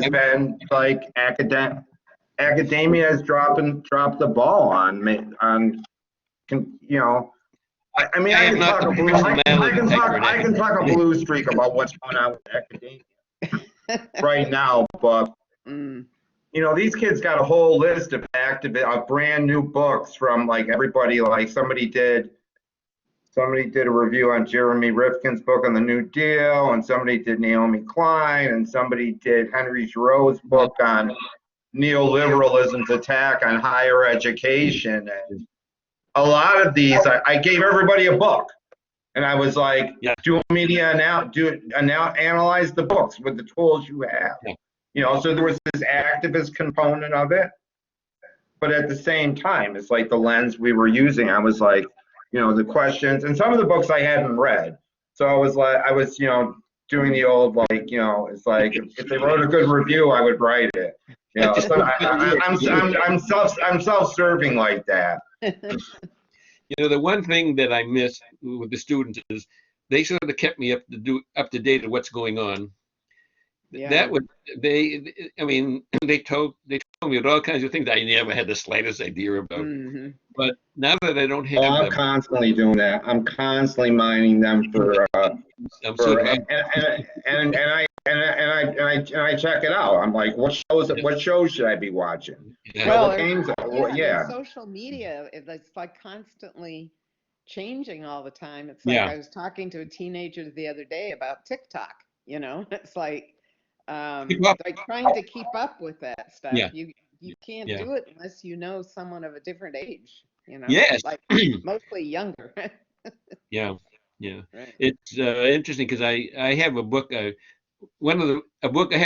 been like academia has dropped the ball on me I mean, I can talk a blue streak about what's going on with academia right now, but these kids got a whole list of brand new books from like everybody. Like somebody did a review on Jeremy Rifkin's book on the New Deal, and somebody did Naomi Klein, and somebody did Henry Thoreau's book on neoliberalism's attack on higher education. And a lot of these, I gave everybody a book, and I was like, do media analyze the books with the tools you have. So there was this activist component of it, but at the same time, it's like the lens we were using. I was like, the questions, and some of the books I hadn't read, so I was doing the old it's like if they wrote a good review, I would write it. So I'm self-serving like that. The one thing that I miss with the students is they sort of kept me up to date of what's going on. That would they told me all kinds of things I never had the slightest idea about. But now that I don't have them, I'm constantly doing that. I'm constantly mining them for and I check it out. I'm like, what shows should I be watching? Well, social media, it's like constantly changing all the time. It's like I was talking to a teenager the other day about TikTok. It's like trying to keep up with that stuff. You can't do it unless you know someone of a different age. Yes, like mostly younger. Yeah, Right. it's interesting because I have a book. I have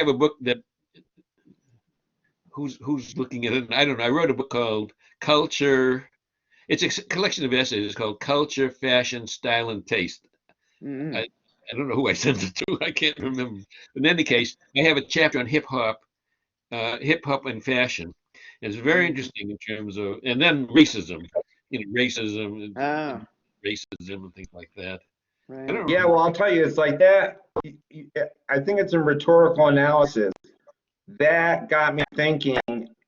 a book that who's looking at it. I don't know. I wrote a book called Culture. It's a collection of essays. It's called Culture, Fashion, Style, and Taste. Mm. I don't know who I sent it to. I can't remember. But in any case, I have a chapter on hip hop and fashion. It's very Mm. interesting in terms of, and then racism, racism, Oh, racism, and things like that. I right. don't Yeah, know. well, I'll tell you, it's like that. I think it's in rhetorical analysis that got me thinking.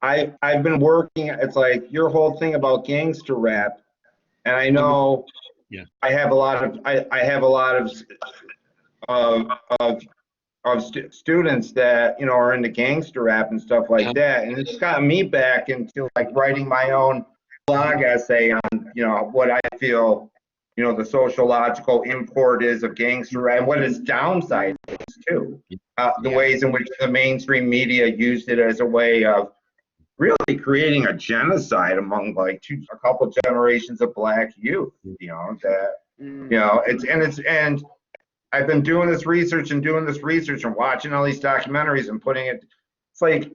I've been working. It's like your whole thing about gangster rap, and I Mhm. know Yeah. I have a lot of of students that are into gangster rap and stuff like Uh, that, and it's got me back into like writing my own blog essay on what I feel the sociological import is of gangster rap and what its downside is too. The Yeah. ways in which the mainstream media used it as a way of really creating a genocide among like a couple generations of black youth. That Mm. and I've been doing this research and watching all these documentaries and putting it. It's like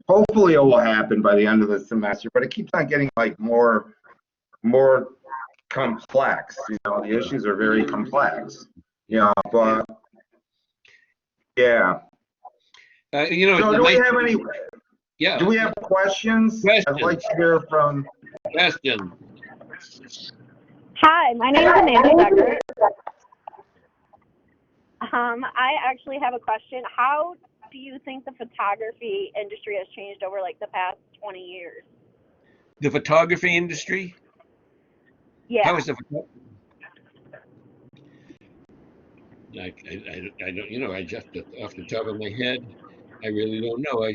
hopefully it will happen by the end of the semester, but it keeps on getting like more complex. The issues are very Mm. complex. yeah. But yeah. So The do we nice, have any? Do yeah, we have questions? I'd like question, to hear from. question. Hi, my name is Amanda Berger. I actually have a question. How do you think the photography industry has changed over like the past 20 years? The photography industry? How Yeah. is the I don't, I just off the top of my head, I really don't know.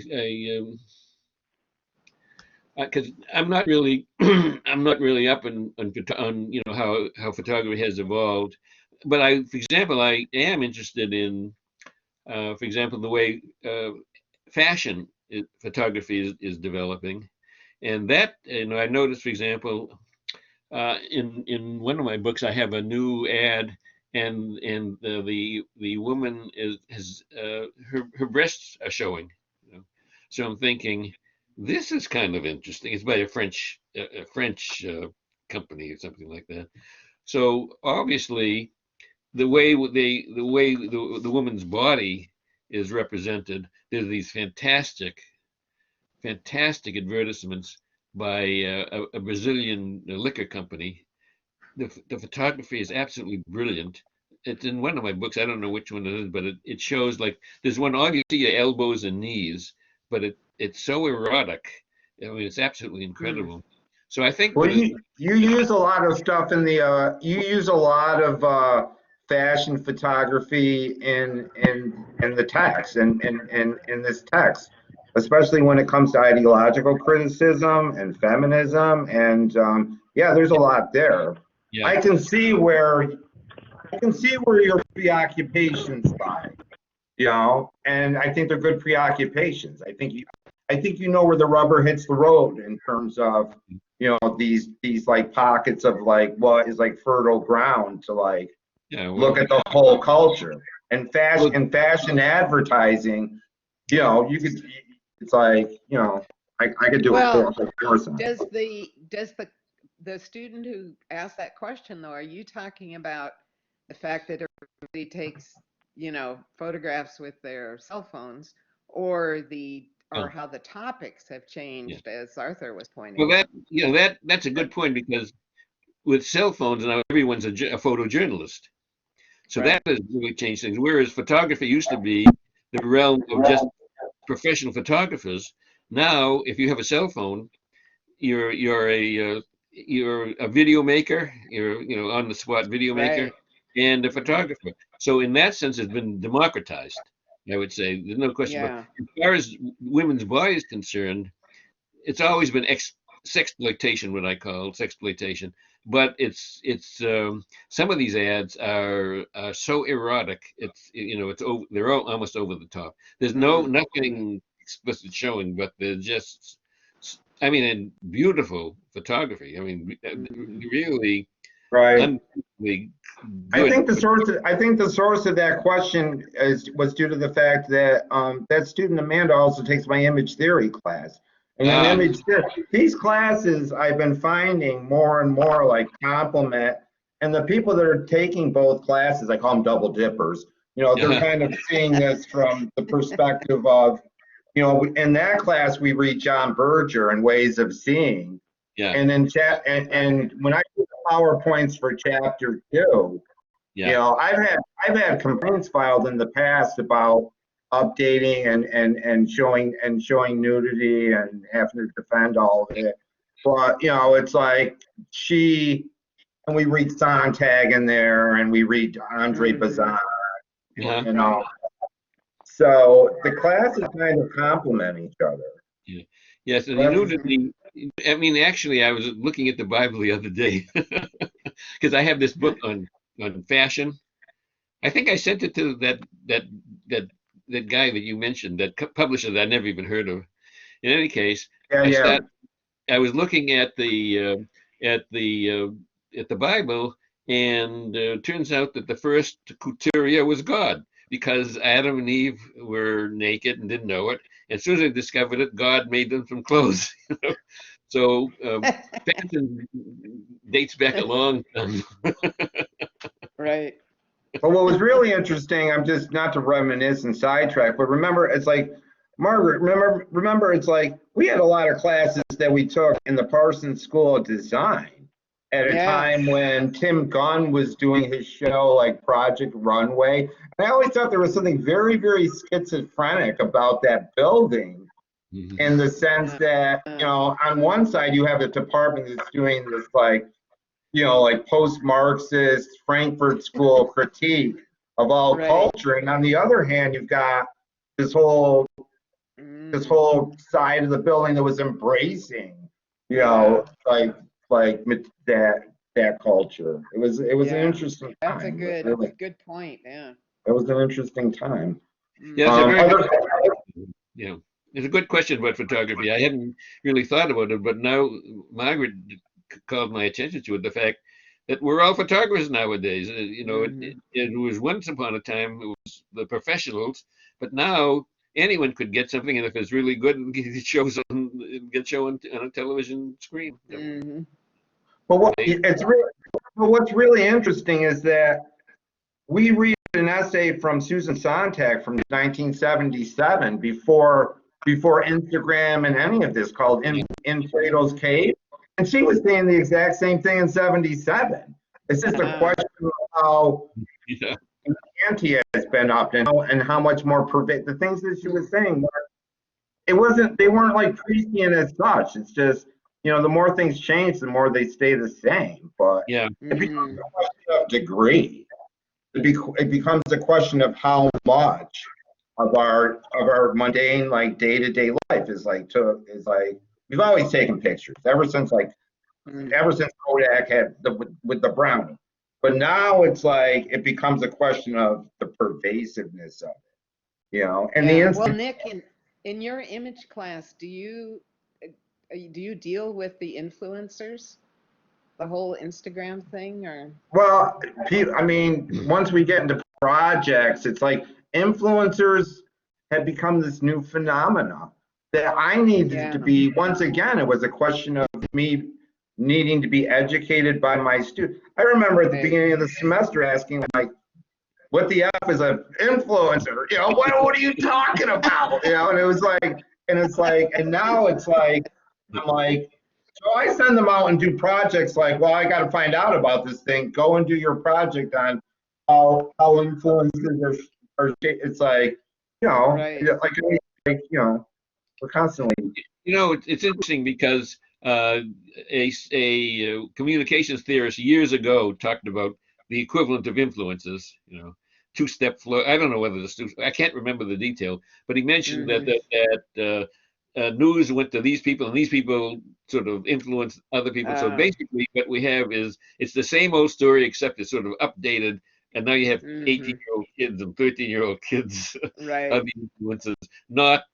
Because I'm not really, I'm not really up on how photography has evolved. But for example, I am interested in, for example, the way fashion photography is developing, and that I noticed, for example, in one of my books, I have a new ad, and the woman has her breasts are showing. So I'm thinking, this is kind of interesting. It's by a French company or something like that. So obviously, the woman's body is represented. There's these fantastic advertisements by a Brazilian liquor company. The photography is absolutely brilliant. It's in one of my books. I don't know which one it is, but it shows like there's one obviously your elbows and knees, but it's so erotic. I mean, it's absolutely Mm. incredible. So I think Well, that you use a lot of stuff in the you use a lot of fashion photography in the text and in this text, especially when it comes to ideological criticism and feminism and yeah, there's a lot there. yeah, I can see where your preoccupations lie, and I think they're good preoccupations. I think you know where the rubber hits the road in terms of these like pockets of like what is like fertile ground to like yeah. look Well, at the whole culture and well, fashion advertising. You could it's like I could do a Well, whole course on it. does the student who asked that question though, are you talking about the fact that everybody takes, photographs with their cell phones, or oh, how the topics have yeah. changed, as Arthur was Well, pointing out? that's a good point because with cell phones now everyone's a photojournalist. So Right. that has really changed things. Whereas photography used to be the realm of just professional photographers. Now, if you have a cell phone, you're a video maker. You're on the spot video maker Right. and a Hmm. photographer. So in that sense, it's been democratized. I would say there's no question. But Yeah. as far as women's body is concerned, it's always been sexploitation, what I call sexploitation. But it's some of these ads are so erotic. They're almost over the top. There's Mm. Mm. nothing explicit showing, but they're just I mean, and beautiful photography. I mean, Hmm. really Right. unbelievably good. I think the source of that question was due to the fact that that student Amanda also takes my image theory class. And in image theory, these classes I've been finding more and more like complement. And the people that are taking both classes, I call them double dippers. You know, they're kind of seeing this from the perspective of, you know, in that class we read John Berger and Ways of Seeing. Yeah. And then and when I do the PowerPoints for chapter 2, Yeah. you know, I've had complaints filed in the past about updating and showing nudity and having to defend all of it. But you know, it's like and we read Sontag in there, and we read Andre Bazin, you know. So the classes kind of complement each other. Yeah. Yes, and the nudity. I mean, actually, I was looking at the Bible the other day because I have this book on fashion. I think I sent it to that guy that you mentioned, that publisher that I never even heard of. In any case, I was looking at the Bible, and turns out that the first couturier was God, because Adam and Eve were naked and didn't know it. And as soon as they discovered it, God made them some clothes. So fashion dates back a long time. Right. But what was really interesting, I'm just not to reminisce and sidetrack, but remember, it's like, Margaret, remember, it's like we had a lot of classes that we took in the Parsons School of Design at a time when Tim Gunn was doing his show like Project Runway. And I always thought there was something very, very schizophrenic about that building, in the sense that, you know, on one side you have a department that's doing this like, you know, like post-Marxist Frankfurt School critique of all culture, and on the other hand, you've got this whole side of the building that was embracing, you know, like that culture. It was an interesting time. That's a good point. Yeah. It was an interesting time. Yeah, it's a good question about photography. I hadn't really thought about it, but now Margaret called my attention to it, the fact that we're all photographers nowadays. You know, it was once upon a time, it was the professionals, but now anyone could get something, and if it's really good, it gets shown on a television screen. But what's really interesting is that we read an essay from Susan Sontag from 1977, before Instagram and any of this, called In Plato's Cave. And she was saying the exact same thing in 77. It's just a question of how the ante has been upped, and how much more the things that she was saying, they weren't like prescient as such. It's just, you know, the more things change, the more they stay the same. But it becomes a question of degree. It becomes a question of how much of our mundane, like day-to-day life is like we've always taken pictures ever since Kodak had with the brownie. But now it's like it becomes a question of the pervasiveness of it, you know. And well, Nick, in your image class, do you deal with the influencers, the whole Instagram thing, or? Well, I mean, once we get into projects, it's like influencers have become this new phenomena that I needed to be. Once again, it was a question of me needing to be educated by my students. I remember at the beginning of the semester asking, like, what the F is an influencer? You know, what are you talking about? You know, and now it's like, I'm like, so I send them out and do projects like, well, I got to find out about this thing. Go and do your project on how influences are. It's like, you know, like, you know, we're constantly. You know, it's interesting because a communications theorist years ago talked about the equivalent of influences. You know, two-step flow. I don't know whether I can't remember the detail, but he mentioned that news went to these people, and these people sort of influenced other people. So basically, what we have is it's the same old story, except it's sort of updated. And now you have 18-year-old kids and 13-year-old kids of the influences, not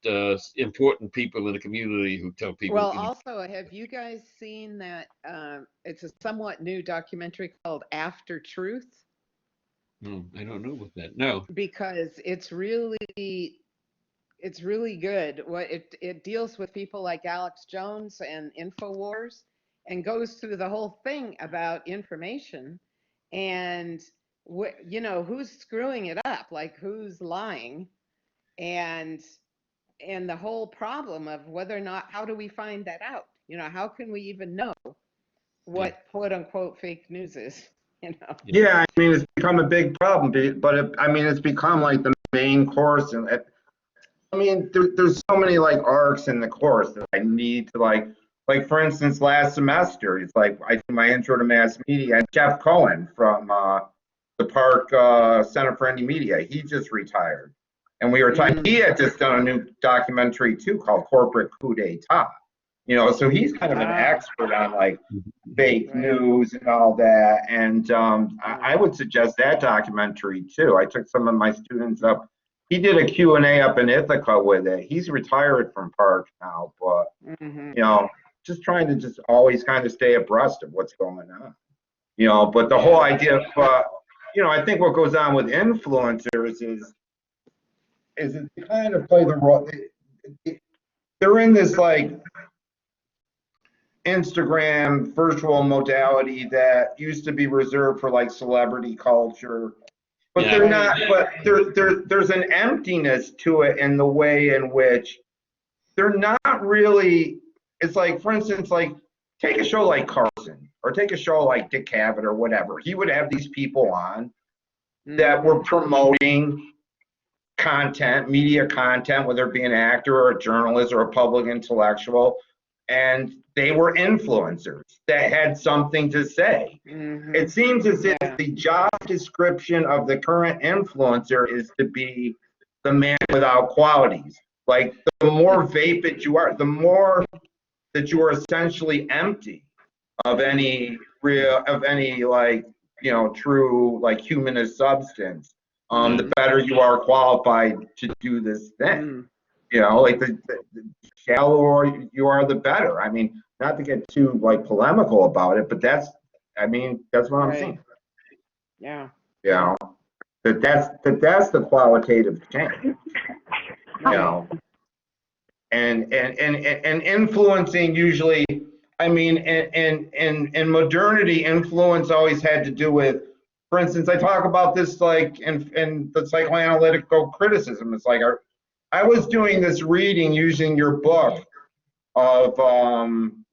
important people in the community who tell people. Well, also, have you guys seen that it's a somewhat new documentary called After Truth? I don't know about that. No. because it's really good. What it deals with people like Alex Jones and InfoWars, and goes through the whole thing about information and you know, who's screwing it up, like who's lying, and the whole problem of whether or not, how do we find that out? You know, how can we even know Yeah. what quote unquote fake news is? You know. Yeah, I mean, it's become a big problem, but I mean, it's become like the main course, and I mean, there's so many like arcs in the course that I need to like for instance, last semester, it's like I did my intro to mass media, and Jeff Cohen from the Park Center for Indie Media, he just retired, and we were talking. He had just done a new documentary too called Corporate Coup d'Etat. You know, so he's kind of an expert on like fake news and all that. And I would suggest that documentary too. I took some of my students up. He did a Q&A up in Ithaca with it. He's retired from Park now, but you know, just trying to just always kind of stay abreast of what's going on. You know, but the whole idea of, you know, I think what goes on with influencers is it kind of play the role. They're in this like Instagram virtual modality that used to be reserved for like celebrity culture, but they're not. But there's an emptiness to it in the way in which they're not really. It's like, for instance, like take a show like Carson or take a show like Dick Cavett or whatever. He would have these people on that were promoting content, media content, whether it be an actor or a journalist or a public intellectual, and they were influencers that had something to say. It seems as if the job description of the current influencer is to be the man without qualities. Like the more vapid you are, the more that you are essentially empty of any like, you know, true like humanist substance. The better you are qualified to do this thing. You know, like the shallower you are, the better. I mean, not to get too like polemical about it, but that's what I'm saying. Yeah. You know, that's the qualitative change. You know, and influencing usually, I mean, in modernity, influence always had to do with, for instance, I talk about this like in the psychoanalytical criticism. It's like I was doing this reading using your book of on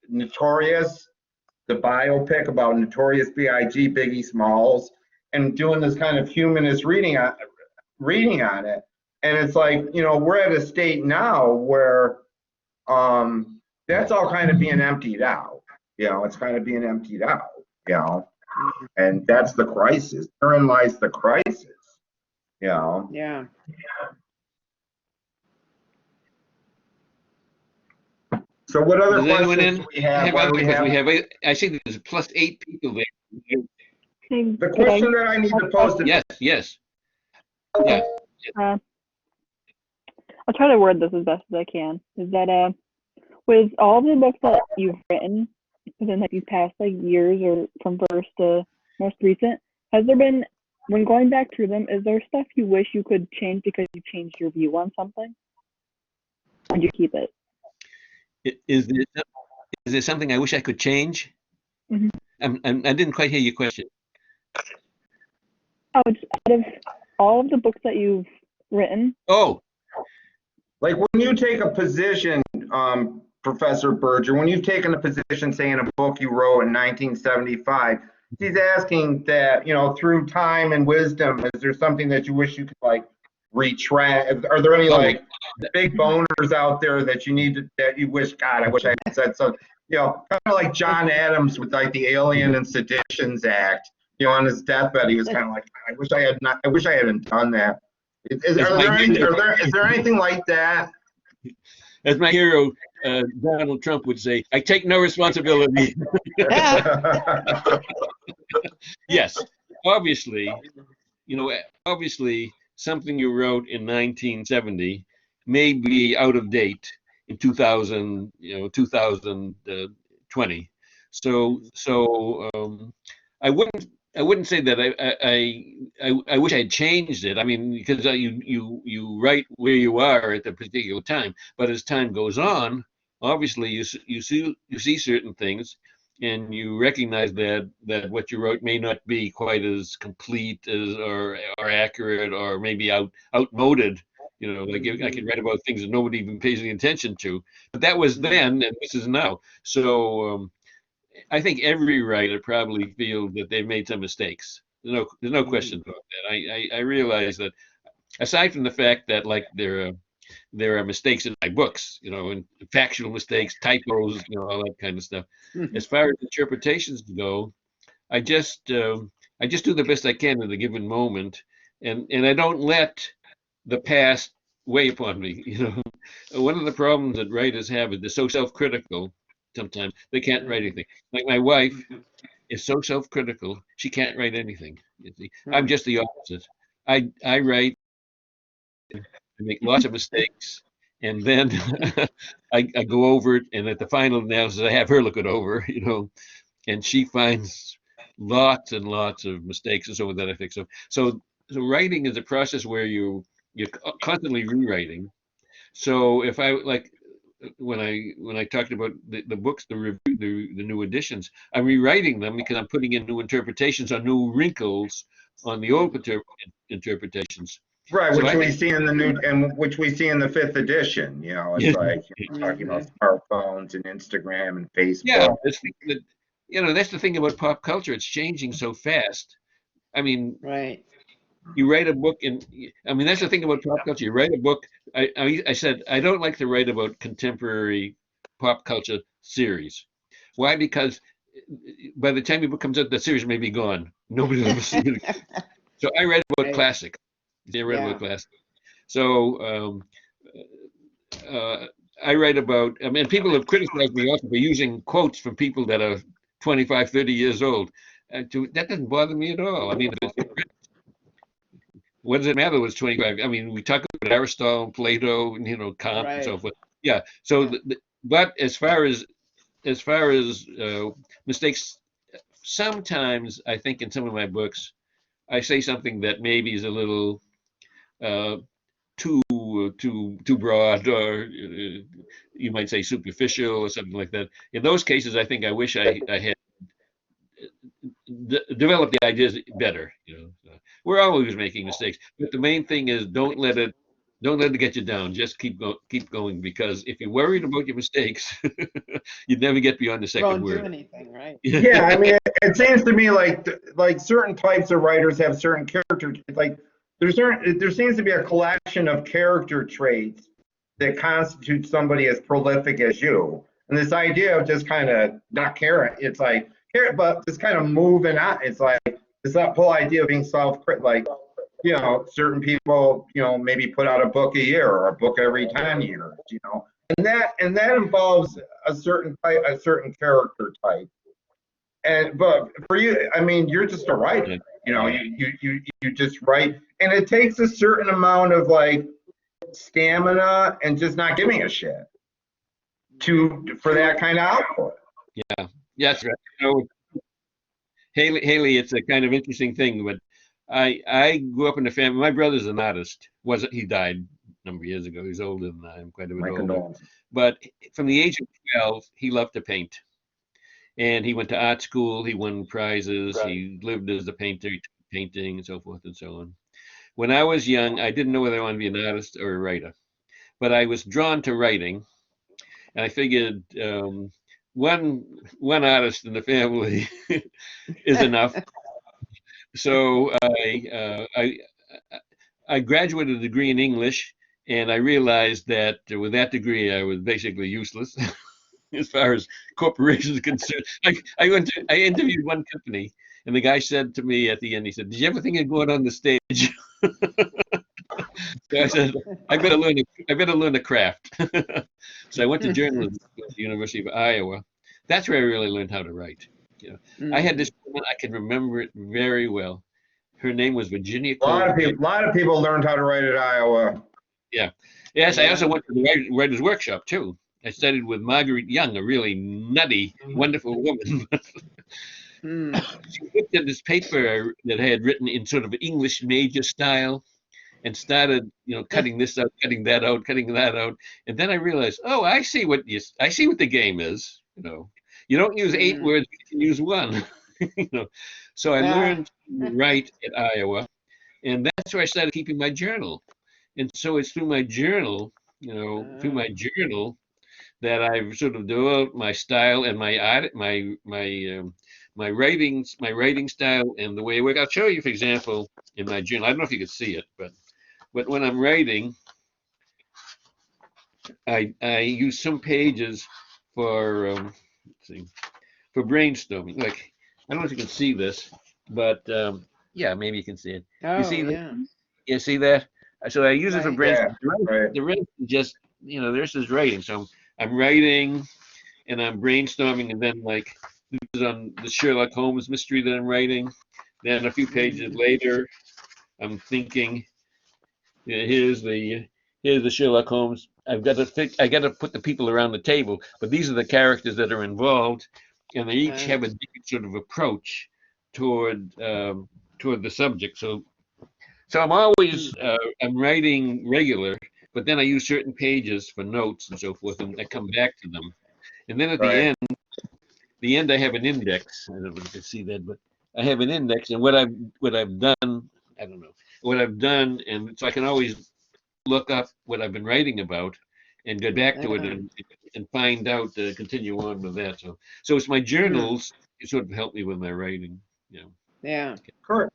Notorious, the biopic about Notorious B.I.G. Biggie Smalls, and doing this kind of humanist reading on it. And it's like, you know, we're at a state now where that's all kind of being emptied out. You know, it's kind of being emptied out, you know, and that's the crisis. Therein lies the crisis, you know. Yeah. So what other Does anyone questions do we have? I see there's +8 people there. The question that I need to pose to Yes. Yeah. I'll try to word this as best as I can. Is that with all the books that you've written within like these past like years or from first to most recent, has there been, when going back through them, is there stuff you wish you could change because you changed your view on something? Or would you keep it? Is there something I wish I could change? I didn't quite hear your question. Oh, just out of all of the books that you've written. Oh. Like when you take a position, Professor Berger, when you've taken a position, say in a book you wrote in 1975, he's asking that, you know, through time and wisdom, is there something that you wish you could like retract? Are there any like big boners out there that you need to, that you wish, God, I wish I had said so, you know, kind of like John Adams with like the Alien and Seditions Act, you know, on his deathbed, he was kind of like, I wish I hadn't done that. Is there anything like that? As my hero, Donald Trump would say, I take no responsibility. Yes, obviously, you know, something you wrote in 1970 may be out of date in 2020. So I wouldn't I wouldn't say that I wish I'd changed it. I mean, because you write where you are at the particular time, but as time goes on, obviously you see certain things, and you recognize that what you wrote may not be quite as complete as or accurate or maybe outmoded. You know, like I can write about things that nobody even pays any attention to. But that was then, and this is now. So. I think every writer probably feels that they've made some mistakes. There's no question about that. I realize that aside from the fact that like there are mistakes in my books, and factual mistakes, typos, all that kind of stuff. As far as interpretations go, I just I just do the best I can in a given moment, and I don't let the past weigh upon me. One of the problems that writers have is they're so self-critical. Sometimes they can't write anything. Like my wife is so self-critical, she can't write anything. You see, I'm just the opposite. I write, I make lots of mistakes, and then I go over it, and at the final analysis, I have her look it over, and she finds lots and lots of mistakes and so on that I fix. So writing is a process where you're constantly rewriting. So if I like when I talked about the books, the review, the new editions, I'm rewriting them because I'm putting in new interpretations or new wrinkles on the old interpretations. Right, So which I we think, see in the new, and which we see in the fifth edition. It's like talking about smartphones and Instagram and yeah, Facebook. that's the thing about pop culture. It's changing so fast. I mean, Right. you write a book, and I mean that's the thing about pop culture. You write a book. I said I don't like to write about contemporary pop culture series. Why? Because by the time your book comes out, the series may be gone. Nobody will ever see it. So I read about Right. classic. I read Yeah. about classic. So uh, I write about. I mean, people have criticized me also for using quotes from people that are 25, 30 years old. That doesn't bother me at all. I mean, what does it matter? What's 25? I mean, we talk about Aristotle, Plato, and Kant and so Right. forth. Yeah. So, but as far as mistakes, sometimes I think in some of my books I say something that maybe is a little uh, too broad, or you might say superficial or something like that. In those cases, I think I wish I had developed the ideas better. So we're always making mistakes, but the main thing is don't let it get you down. Just keep going, because if you're worried about your mistakes, you'd never get beyond the second Won't do word. anything, right? Yeah, I mean, it seems to me like certain types of writers have certain character, like there seems to be a collection of character traits that constitute somebody as prolific as you. And this idea of just kind of not caring, it's like care, but just kind of moving on. It's like it's that whole idea of being like certain people, maybe put out a book a year or a book every 10 years, and that involves a certain type, a certain character type. And but for you, I mean, you're just a writer. You just write, and it takes a certain amount of like stamina and just not giving a shit for that kind of output. Yeah, yes, right. Haley, it's a kind of interesting thing, but I grew up in a family. My brother's an artist. Wasn't He died a number of years ago. He's older than I am, quite a bit My older. condolences. But from the age of 12, he loved to paint, and he went to art school. He won prizes. Right. He lived as a painter, painting and so forth and so on. When I was young, I didn't know whether I wanted to be an artist or a writer, but I was drawn to writing, and I figured one artist in the family is enough. So I graduated a degree in English, and I realized that with that degree I was basically useless as far as corporations are concerned. I interviewed one company, and the guy said to me at the end, he said, "Did you ever think of going on the stage?" So I said, I better learn a craft. So I went to journalism at the University of Iowa. That's where I really learned how to write. I had this woman, I can remember it very well. Her name was Virginia A lot Cole. of people, a lot of people learned how to write at Iowa. Yeah. Yes, I also went to the writer's workshop too. I studied with Marguerite Young, a really nutty, wonderful woman. Hmm. she looked at this paper that I had written in sort of English major style and started, cutting this out, cutting that out, cutting that out. And then I realized, oh, I see what the game is. You don't use 8 Hmm. words, you can use one. you know. So I Ah. learned to write at Iowa, and that's where I started keeping my journal. And so it's through my journal that I've sort of developed my style and my art, my writing style and the way I work. I'll show you, for example, in my journal. I don't know if you can see it, but when I'm writing, I use some pages for let's see, for brainstorming. Like I don't know if you can see this, but yeah, maybe you can see it. You Oh, see that? yeah. You see that? So I use it for Right. Yeah, brainstorming. right, The rest is just this is writing. So I'm writing and I'm brainstorming, and then like this is on the Sherlock Holmes mystery that I'm writing. Then a few pages Mm. later, I'm thinking, yeah, here's the Sherlock Holmes. I got to put the people around the table, but these are the characters that are involved, and they each Uh, have a different sort of approach toward toward the subject. So hmm. I'm writing regular, but then I use certain pages for notes and so forth, and I come back to them. And then at right. the end I have an index. I don't know if you can see that, but I have an index, and what I've done, I don't know what I've done, and so I can always look up what I've been writing about and get back to it Uh, and find out continue on with that. So it's my hmm. journals. It sort of help me with my writing. You know. Yeah. Carter,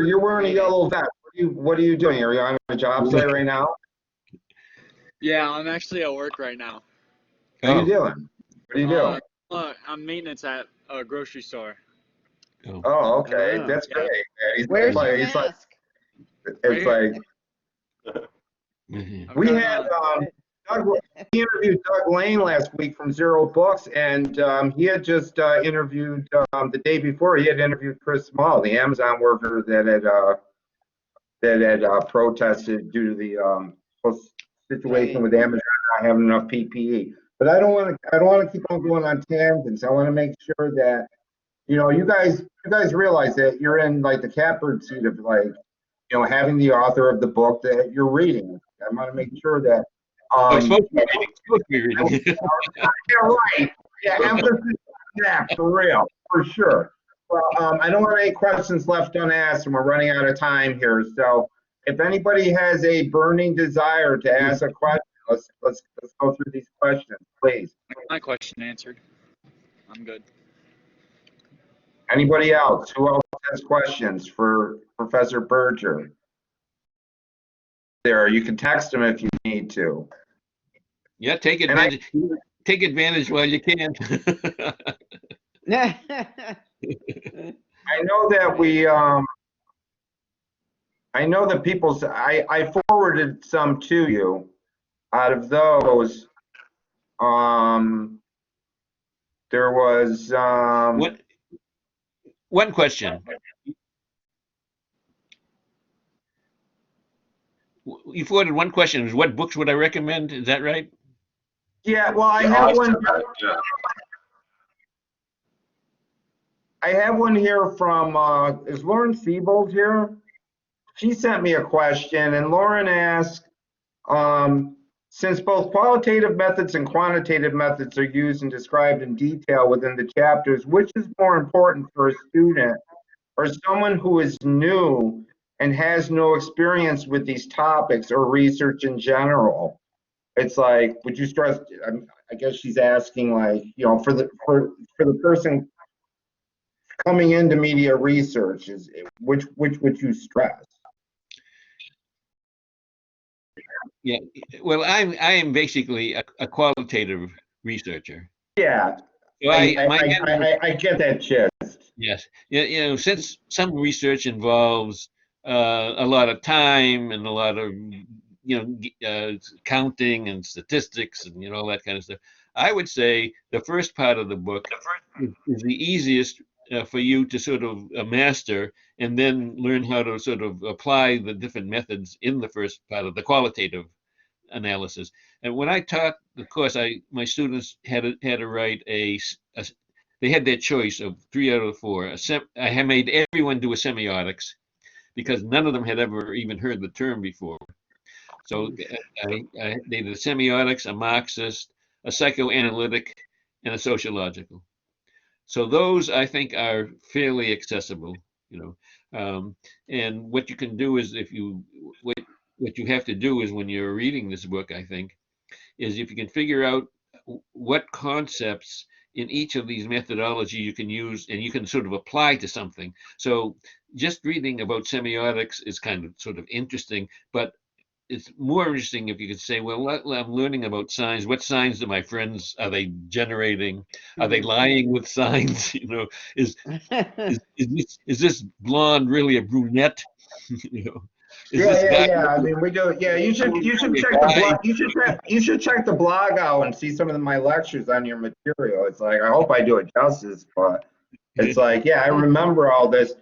you're wearing a Writing. yellow vest. What are you doing? Are you on a job site right now? Yeah, I'm actually at work right now. What are you Oh, doing? What do you do? I'm maintenance at a grocery store. oh. Oh, okay. Oh. That's Yeah, great. Yeah, Where's your he's like, mask? right it's here. like, Mhm. I've we got it had, on. Good. Doug, we interviewed Doug Lane last week from Zero Books, and he had just interviewed, the day before, he had interviewed Chris Small, the Amazon worker that had protested due to the whole situation Right. with Amazon not having enough PPE. But I don't want to keep on going on tangents. I want to make sure that you guys realize that you're in like the catbird seat of like having the author of the book that you're reading. I want to make sure that Oh, it's um supposed to be reading. It's supposed to be reading. yeah, right. Yeah, emphasis on that for real, for sure. Well, I don't want any questions left unasked, and we're running out of time here. So, if anybody has a burning desire to ask a question, let's go through these questions, please. My question answered. I'm good. Anybody else? Who else has questions for Professor Berger? There, you can text him if you need to. Yeah, take And I, advantage. Take advantage while you can. I know that I know that I forwarded some to you. Out of those, there was One question. You forwarded one question. It was what books would I recommend? Is that right? yeah, well, I have one here from is Lauren Siebold here? She sent me a question, and Lauren asked, since both qualitative methods and quantitative methods are used and described in detail within the chapters, which is more important for a student or someone who is new and has no experience with these topics or research in general? It's like, would you stress? I guess she's asking, like, for the person coming into media research, is which would you stress? Yeah. Well, I am basically a qualitative researcher. Yeah, So my I get that gist. yes. Yeah, since some research involves a lot of time and a lot of counting and statistics and all that kind of stuff, I would say the first part of the book is the easiest for you to sort of master and then learn how to sort of apply the different methods in the first part of the qualitative analysis. And when I taught the course, my students had to write they had their choice of 3 out of 4. I had made everyone do a semiotics because none of them had ever even heard the term before. So they did a semiotics, a Marxist, a psychoanalytic, and a sociological. So those I think are fairly accessible, you know. And what you can do is what you have to do is when you're reading this book, I think, is if you can figure out what concepts in each of these methodology you can use and you can sort of apply to something. So just reading about semiotics is kind of sort of interesting, but it's more interesting if you could say, well, I'm learning about signs. What signs do my friends, are they generating? Are they lying with signs? You know, is this blonde really a brunette? You know, is this guy Yeah. I mean, we do. Yeah, you should check the blog. You should check the blog out and see some of my lectures on your material. It's like, I hope I do it justice, but it's like, yeah, I remember all this.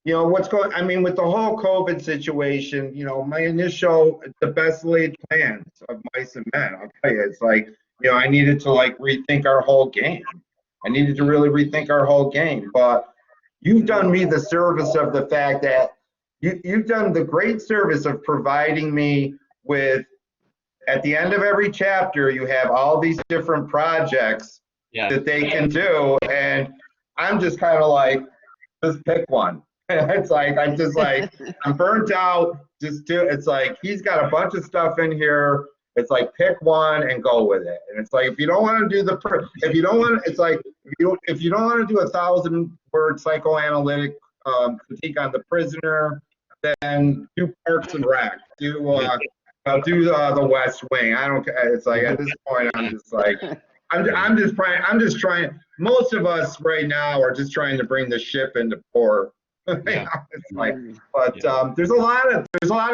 You know, I mean, with the whole COVID situation, you know, my initial, the best laid plans of mice and men, I'll tell you, it's like, you know, I needed to like rethink our whole game. I needed to really rethink our whole game. But you've done me the service of the fact that you've done the great service of providing me with, at the end of every chapter, you have all these different projects that they can do. And I'm just kind of like, just pick one. It's like, I'm burnt out. Just do. It's like, he's got a bunch of stuff in here. It's like, pick one and go with it. And it's like, if you don't want to do if you don't want, it's like, if you don't want to do 1,000-word psychoanalytic critique on The Prisoner, then do Parks and Rec. Do The West Wing. I don't care. It's like, at this point, I'm just like, I'm just trying. Most of us right now are just trying to bring the ship into port. Yeah. It's like, but there's a lot of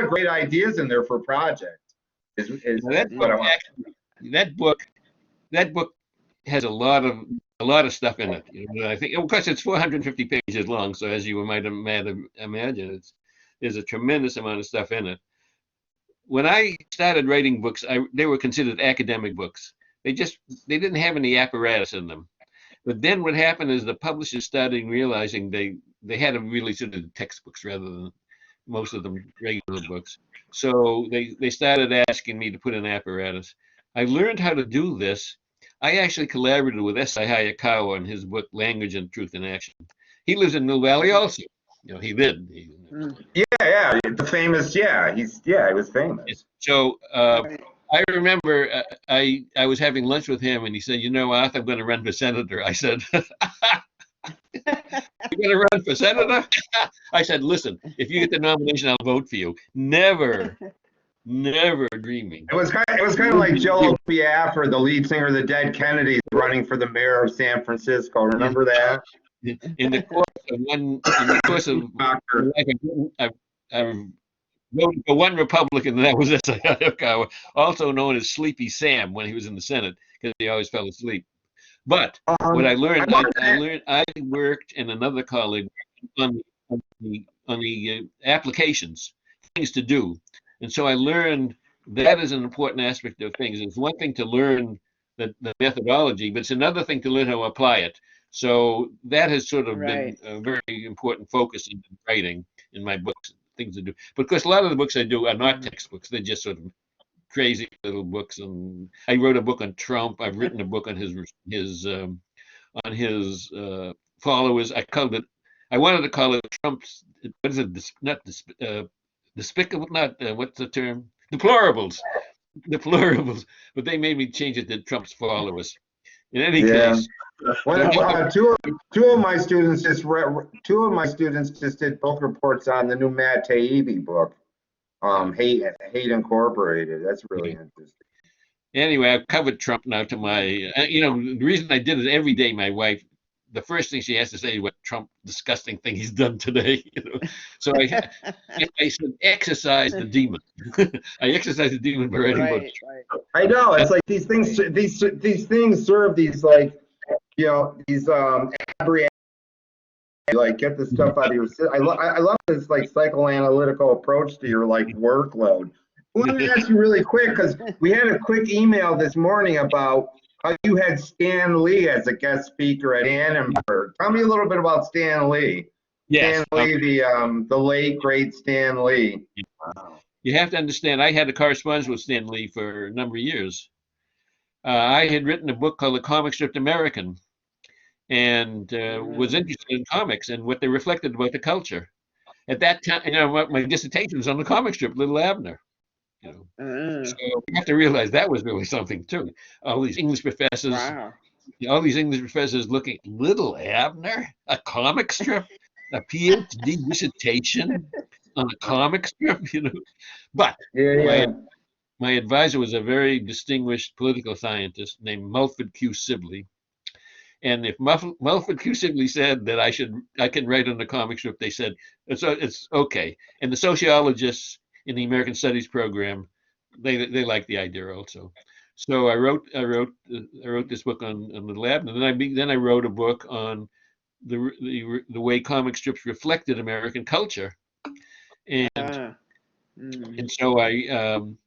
great ideas in there for projects. That book has a lot of stuff in it. You know, I think, of course, it's 450 pages long. So as you might imagine, there's a tremendous amount of stuff in it. When I started writing books, they were considered academic books. They didn't have any apparatus in them. But then what happened is the publishers started realizing they had to really sort of textbooks rather than most of them regular books. So they started asking me to put an apparatus. I learned how to do this. I actually collaborated with S.I. Hayakawa on his book, Language and Truth in Action. He lives in Mill Valley also. You know, he did. Yeah, the famous, he was famous. So I remember I was having lunch with him and he said, you know, Arthur, I'm going to run for senator. I said, you're going to run for senator? I said, listen, if you get the nomination, I'll vote for you. Never dreaming. It was kind of like Joe Biafra, the lead singer of the Dead Kennedys, running for the mayor of San Francisco. Remember that? In the course of my life, I voted for one Republican, and that was S.I. Hayakawa, also known as Sleepy Sam when he was in the Senate, because he always fell asleep. But what I learned, I worked and another colleague on the applications, things to do. And so I learned that is an important aspect of things. It's one thing to learn the methodology, but it's another thing to learn how to apply it. So that has sort of been a very important focus in writing in my books, things to do. But of course, a lot of the books I do are not textbooks. They're just sort of crazy little books. And I wrote a book on Trump. I've written a book on his followers. I wanted to call it Trump's, what is it? Not despicable, not what's the term? Deplorables. But they made me change it to Trump's followers. In any case. Two of my students just did book reports on the new Matt Taibbi book, Hate Incorporated. That's really interesting. Anyway, I've covered Trump now to my, the reason I did it every day, my wife, the first thing she has to say is what Trump disgusting thing he's done today. So I said, exercise the demon. I exercise the demon by writing about Trump. I know, it's like these things serve these like, these like get the stuff out of your system. I love this like psychoanalytical approach to your like workload. Let me ask you really quick, because we had a quick email this morning about You had Stan Lee as a guest speaker at Annenberg. Tell me a little bit about Stan Lee. Yes. Stan Lee, the late great Stan Lee. You have to understand, I had a correspondence with Stan Lee for a number of years. I had written a book called The Comic Stripped American, and was interested in comics and what they reflected about the culture. At that time, my dissertation was on the comic strip, Little Abner. So you have to realize that was really something too. All these English professors, Wow. all these English professors looking, Little Abner, a comic strip, a PhD dissertation on a comic strip, But my advisor was a very distinguished political scientist named Mulford Q. Sibley. And if Mulford Q. Sibley said that I can write on the comic strip, they said it's okay. And the sociologists in the American Studies program, they liked the idea also. So I wrote this book on Little Abner, and then I wrote a book on the way comic strips reflected American culture, and so then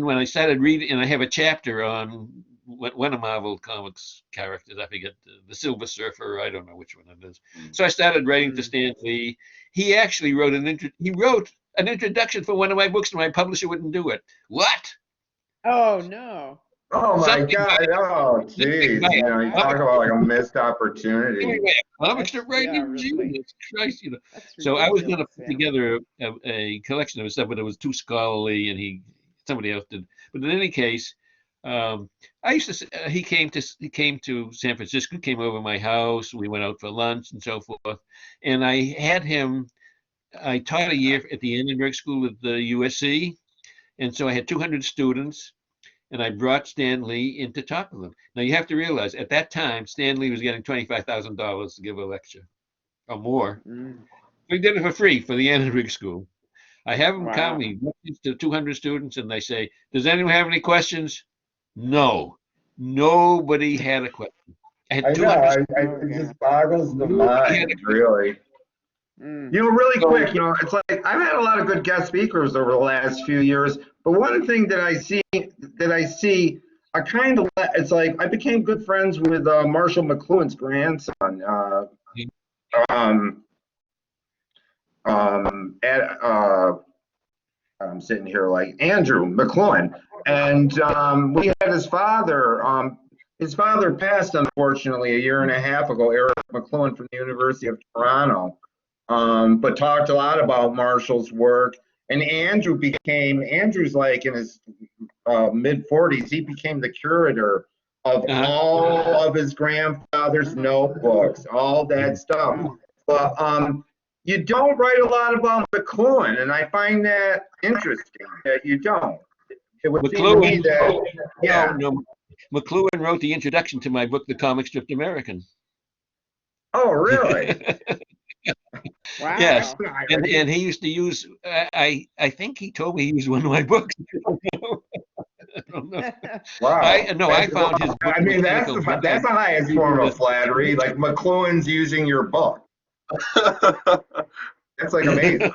when I started reading, and I have a chapter on one of Marvel Comics characters, I forget, the Silver Surfer, I don't know which one it is. So I started writing to Stan Lee. He actually wrote an introduction for one of my books, and my publisher wouldn't do it. What? Oh no. Oh my God! Oh geez! You talk about like a missed opportunity. Comic strip writing, Jesus Christ! So I was going to put together a collection of his stuff, but it was too scholarly, and somebody else did. But in any case, I used to. He came to San Francisco, came over my house. We went out for lunch and so forth, and I had him. I taught a year at the Annenberg School at the USC, and so I had 200 students. And I brought Stan Lee in to talk to them. Now you have to realize at that time, Stan Lee was getting $25,000 to give a lecture or more. We did it for free for the Annenberg School. I have them count me to 200 students, and they say, "Does anyone have any questions?" No, nobody had a question. I know. It just boggles the mind, really. Really quick, it's like I've had a lot of good guest speakers over the last few years, but one thing that I see, I kind of, it's like I became good friends with Marshall McLuhan's grandson. I'm sitting here like Andrew McLuhan, and we had his father. His father passed, unfortunately, a year and a half ago, Eric McLuhan from the University of Toronto. But talked a lot about Marshall's work. And Andrew's like in his mid 40s, he became the curator of all of his grandfather's notebooks, all that stuff. But you don't write a lot about McLuhan, and I find that interesting that you don't. It would seem to me that, No, McLuhan wrote the introduction to my book, The Comic Stripped American. Oh, really? Wow. Yes, and he used to use. I think he told me he used one of my books. I don't know. Wow. I found his book. I mean, that's the highest form of flattery. Like McLuhan's using your book. That's like amazing.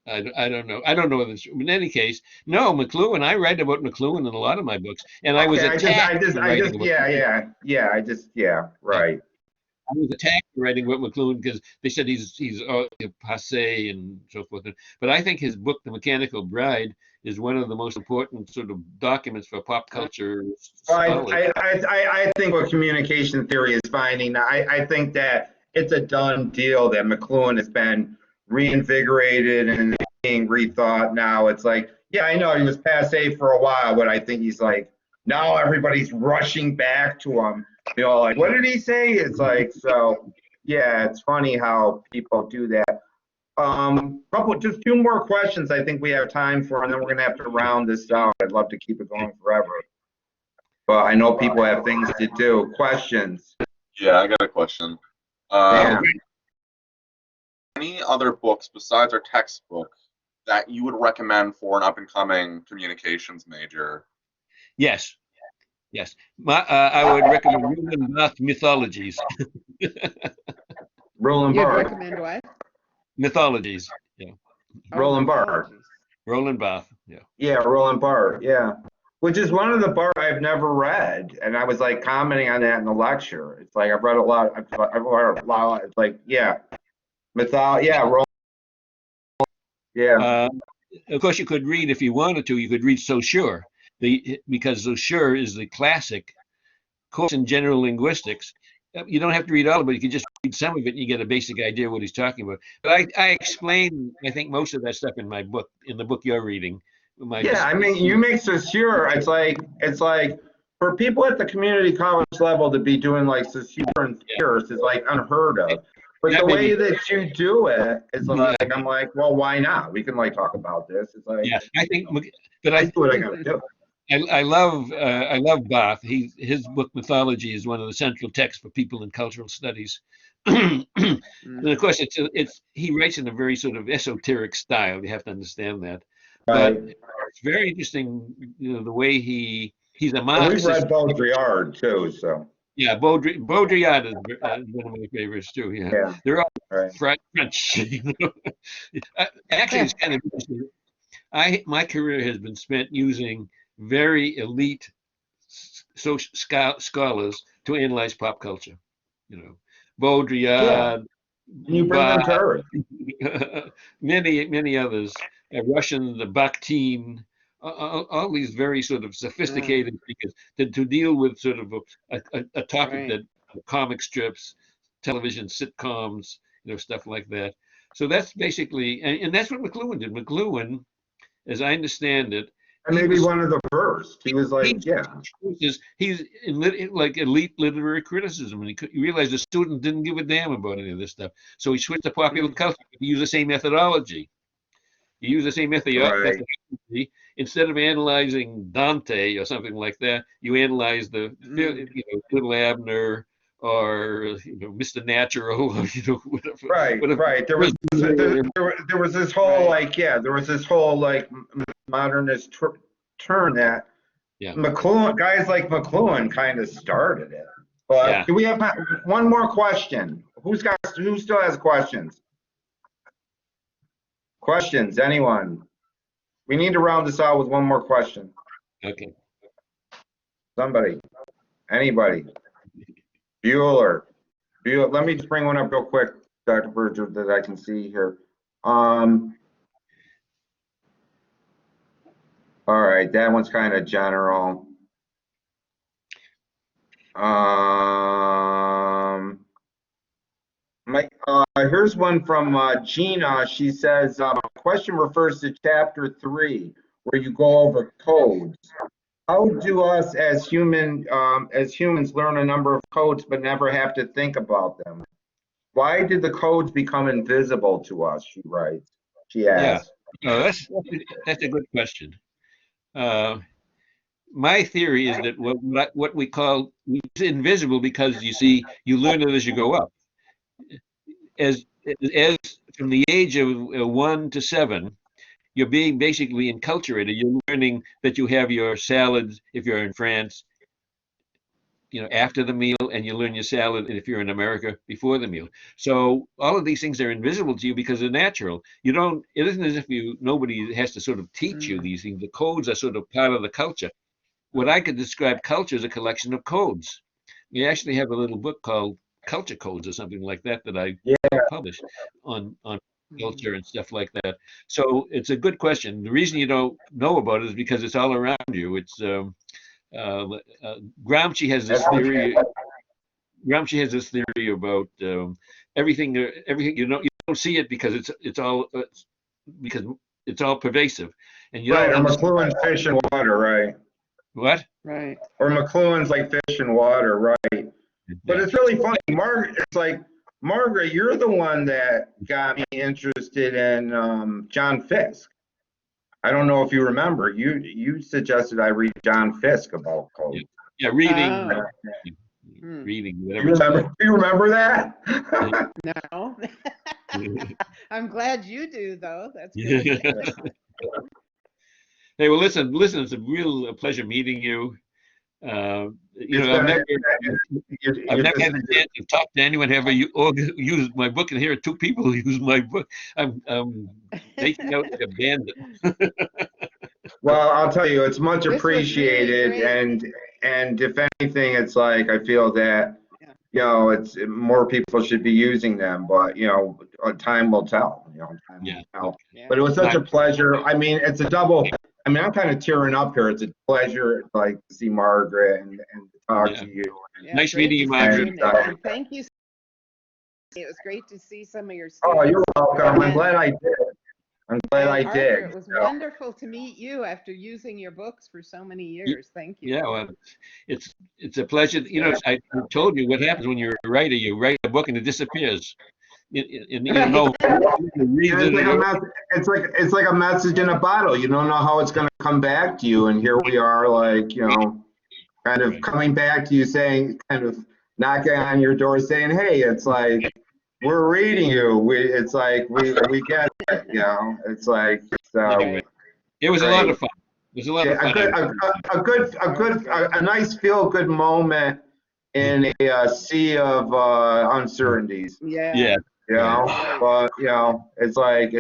I don't know. I don't know this. In any case, no, McLuhan. I write about McLuhan in a lot of my books, and I was attacked. Right. I was attacked for writing about McLuhan because they said he's passé and so forth. But I think his book, The Mechanical Bride, is one of the most important sort of documents for pop culture. I think what communication theory is finding, I think that it's a done deal that McLuhan has been reinvigorated and being rethought now. It's like, yeah, I know he was passé for a while, but I think he's like, now everybody's rushing back to him. Like, what did he say? It's like, so, yeah, it's funny how people do that. Just two more questions I think we have time for, and then we're going to have to round this out. I'd love to keep it going forever. But I know people have things to do. Questions? Yeah, I got a question. Any other books besides our textbook that you would recommend for an up-and-coming communications major? Yes. I would recommend Roland Barthes Mythologies. Roland You'd Barthes. recommend what? Mythologies. Yeah. Roland Barthes. Roland Barthes. Yeah. Yeah, Roland Barthes. Yeah, which is one of the Barthes I've never read, and I was like commenting on that in the lecture. It's like I've read a lot. I've read a lot. It's like yeah, yeah, Roland. Yeah, Of course, you could read if you wanted to. You could read Saussure, because Saussure is the classic course in general linguistics. You don't have to read all of it. You can just read some of it, and you get a basic idea of what he's talking about. But I explain, I think, most of that stuff in my book, in the book you're reading. yeah. I mean, you make Saussure. It's like for people at the community college level to be doing like Saussure and Pierce is like unheard of. But the way that you do it is like I'm like, well, why not? We can like talk about this. It's like yeah, I think, but I do what I gotta do. I love Barth. His book Mythology is one of the central texts for people in cultural studies. And of course, he writes in a very sort of esoteric style. You have to understand that. But Right. it's very interesting, the way he's a And Marxist. we've read Baudrillard too, so. Yeah, Baudrillard is one of my favorites too. Yeah, Yeah. they're all Right. French. Actually, it's kind of interesting. My career has been spent using very elite scholars to analyze pop culture. Baudrillard, You bring them to Earth. many others, Russian, the Bakhtin, all these very sort of sophisticated speakers to deal with sort of a topic that comic strips, television sitcoms, stuff like that. So that's basically, and that's what McLuhan did. McLuhan, as I understand it, And maybe one of the first. He was like, he's in like elite literary criticism, and he realized the student didn't give a damn about any of this stuff. So he switched to popular culture. He used the same methodology. He used the same methodology. Instead of analyzing Dante or something like that, you analyze the Little Abner or Mr. Natural, whatever. Right. There was this whole there was this whole like modernist turn that McLuhan, guys like McLuhan kind of started it. But do we have one more question? Who still has questions? Questions, anyone? We need to round this out with one more question. Okay. Somebody, anybody? Bueller. Let me just bring one up real quick, Dr. Berger, that I can see here. All right, that one's kind of general. Here's one from Gina. She says, question refers to chapter 3, where you go over codes. How do us as humans learn a number of codes but never have to think about them? Why did the codes become invisible to us? She writes. She asks. Yeah, that's a good question. My theory is that what we call it's invisible because you learn it as you go up. As from the age of 1 to 7, you're being basically enculturated. You're learning that you have your salads if you're in France, after the meal, and you learn your salad if you're in America before the meal. So all of these things are invisible to you because they're natural. It isn't as if nobody has to sort of teach you these things. The codes are sort of part of the culture. What I could describe culture as a collection of codes. We actually have a little book called Culture Codes or something like that I published on culture and stuff like that. So it's a good question. The reason you don't know about it is because it's all around you. It's Gramsci has this theory. Gramsci has this theory about everything. You don't see it because it's all pervasive, and you don't understand. Or McLuhan's fish and water, right? What? Right. Or McLuhan's like fish and water, right? But it's really funny, Margaret. It's like, Margaret, you're the one that got me interested in John Fiske. I don't know if you remember. You suggested I read John Fiske about code. Yeah, reading. Reading. Do you remember that? No. I'm glad you do, though. That's good. Hey, well, listen. It's a real pleasure meeting you. You know, I've never had a chance to talk to anyone who ever used my book, and here are two people who use my book. I'm making out like a bandit. Well, I'll tell you, it's much This was really appreciated, great. and if anything, it's like I feel that you know it's more people should be using them, but you know, time will tell. You know, time Yeah. will tell. Yeah. But it was such a pleasure. I mean, it's a double. I mean, I'm kind of tearing up here. It's a pleasure, like, to see Margaret and to talk Yeah. to you. Yeah, Nice great meeting you, to see Margaret. Nick, and thank you. It was great to see some of your Oh, students. you're welcome. I'm And- glad I did. I'm glad I and did. Arthur, it was wonderful to meet you after using your books for so many years. Thank you. Yeah, well, it's a pleasure. You know, I told you what happens when you're a writer. You write a book and it disappears. And you don't know the reason. It's like a message in a bottle. You don't know how it's going to come back to you, and here we are, like, you know, kind of coming back to you, saying, kind of knocking on your door, saying, "Hey, it's like we're reading you. It's like we get it. You know, it's like so." Anyway, it was a lot of fun. It was a lot of fun. A nice feel-good moment in a sea of uncertainties. Yeah. You know, but you know, it's like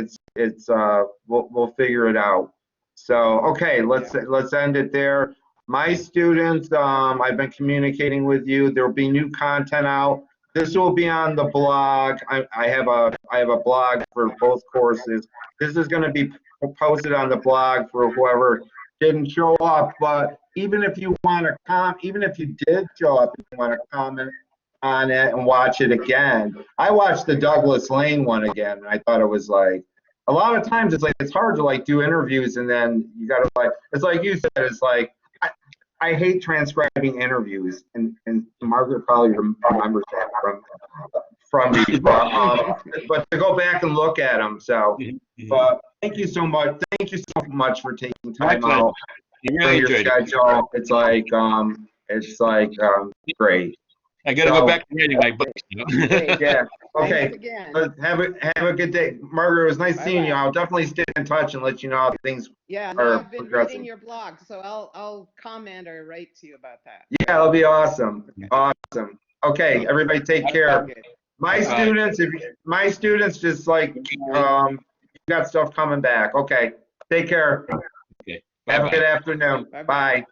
we'll figure it out. So okay, let's end it there. My students, I've been communicating with you. There'll be new content out. This will be on the blog. I have a blog for both courses. This is going to be posted on the blog for whoever didn't show up. But even if you want to even if you did show up, if you want to comment on it and watch it again. I watched the Douglas Lane one again, and I thought it was like, a lot of times it's like it's hard to like do interviews, and then you got to like, it's like you said, it's like I hate transcribing interviews, and Margaret probably remembers that from me, but to go back and look at them. So, but thank you so much. Thank you so much for taking time out from your schedule. It's like great. I got to go back to reading my book. You know? Yeah. Okay. Thanks again. Have a good day, Margaret. It was nice seeing you. I'll definitely stay in touch and let you know how things Yeah, are no, I've been progressing. reading your blog, so I'll comment or write to you about that. Yeah, that'll be awesome. Awesome. Okay, everybody, take care. Okay. My students, just like you got stuff coming back. Okay, take care. Okay. Have a Bye-bye. good afternoon. Bye-bye. Bye.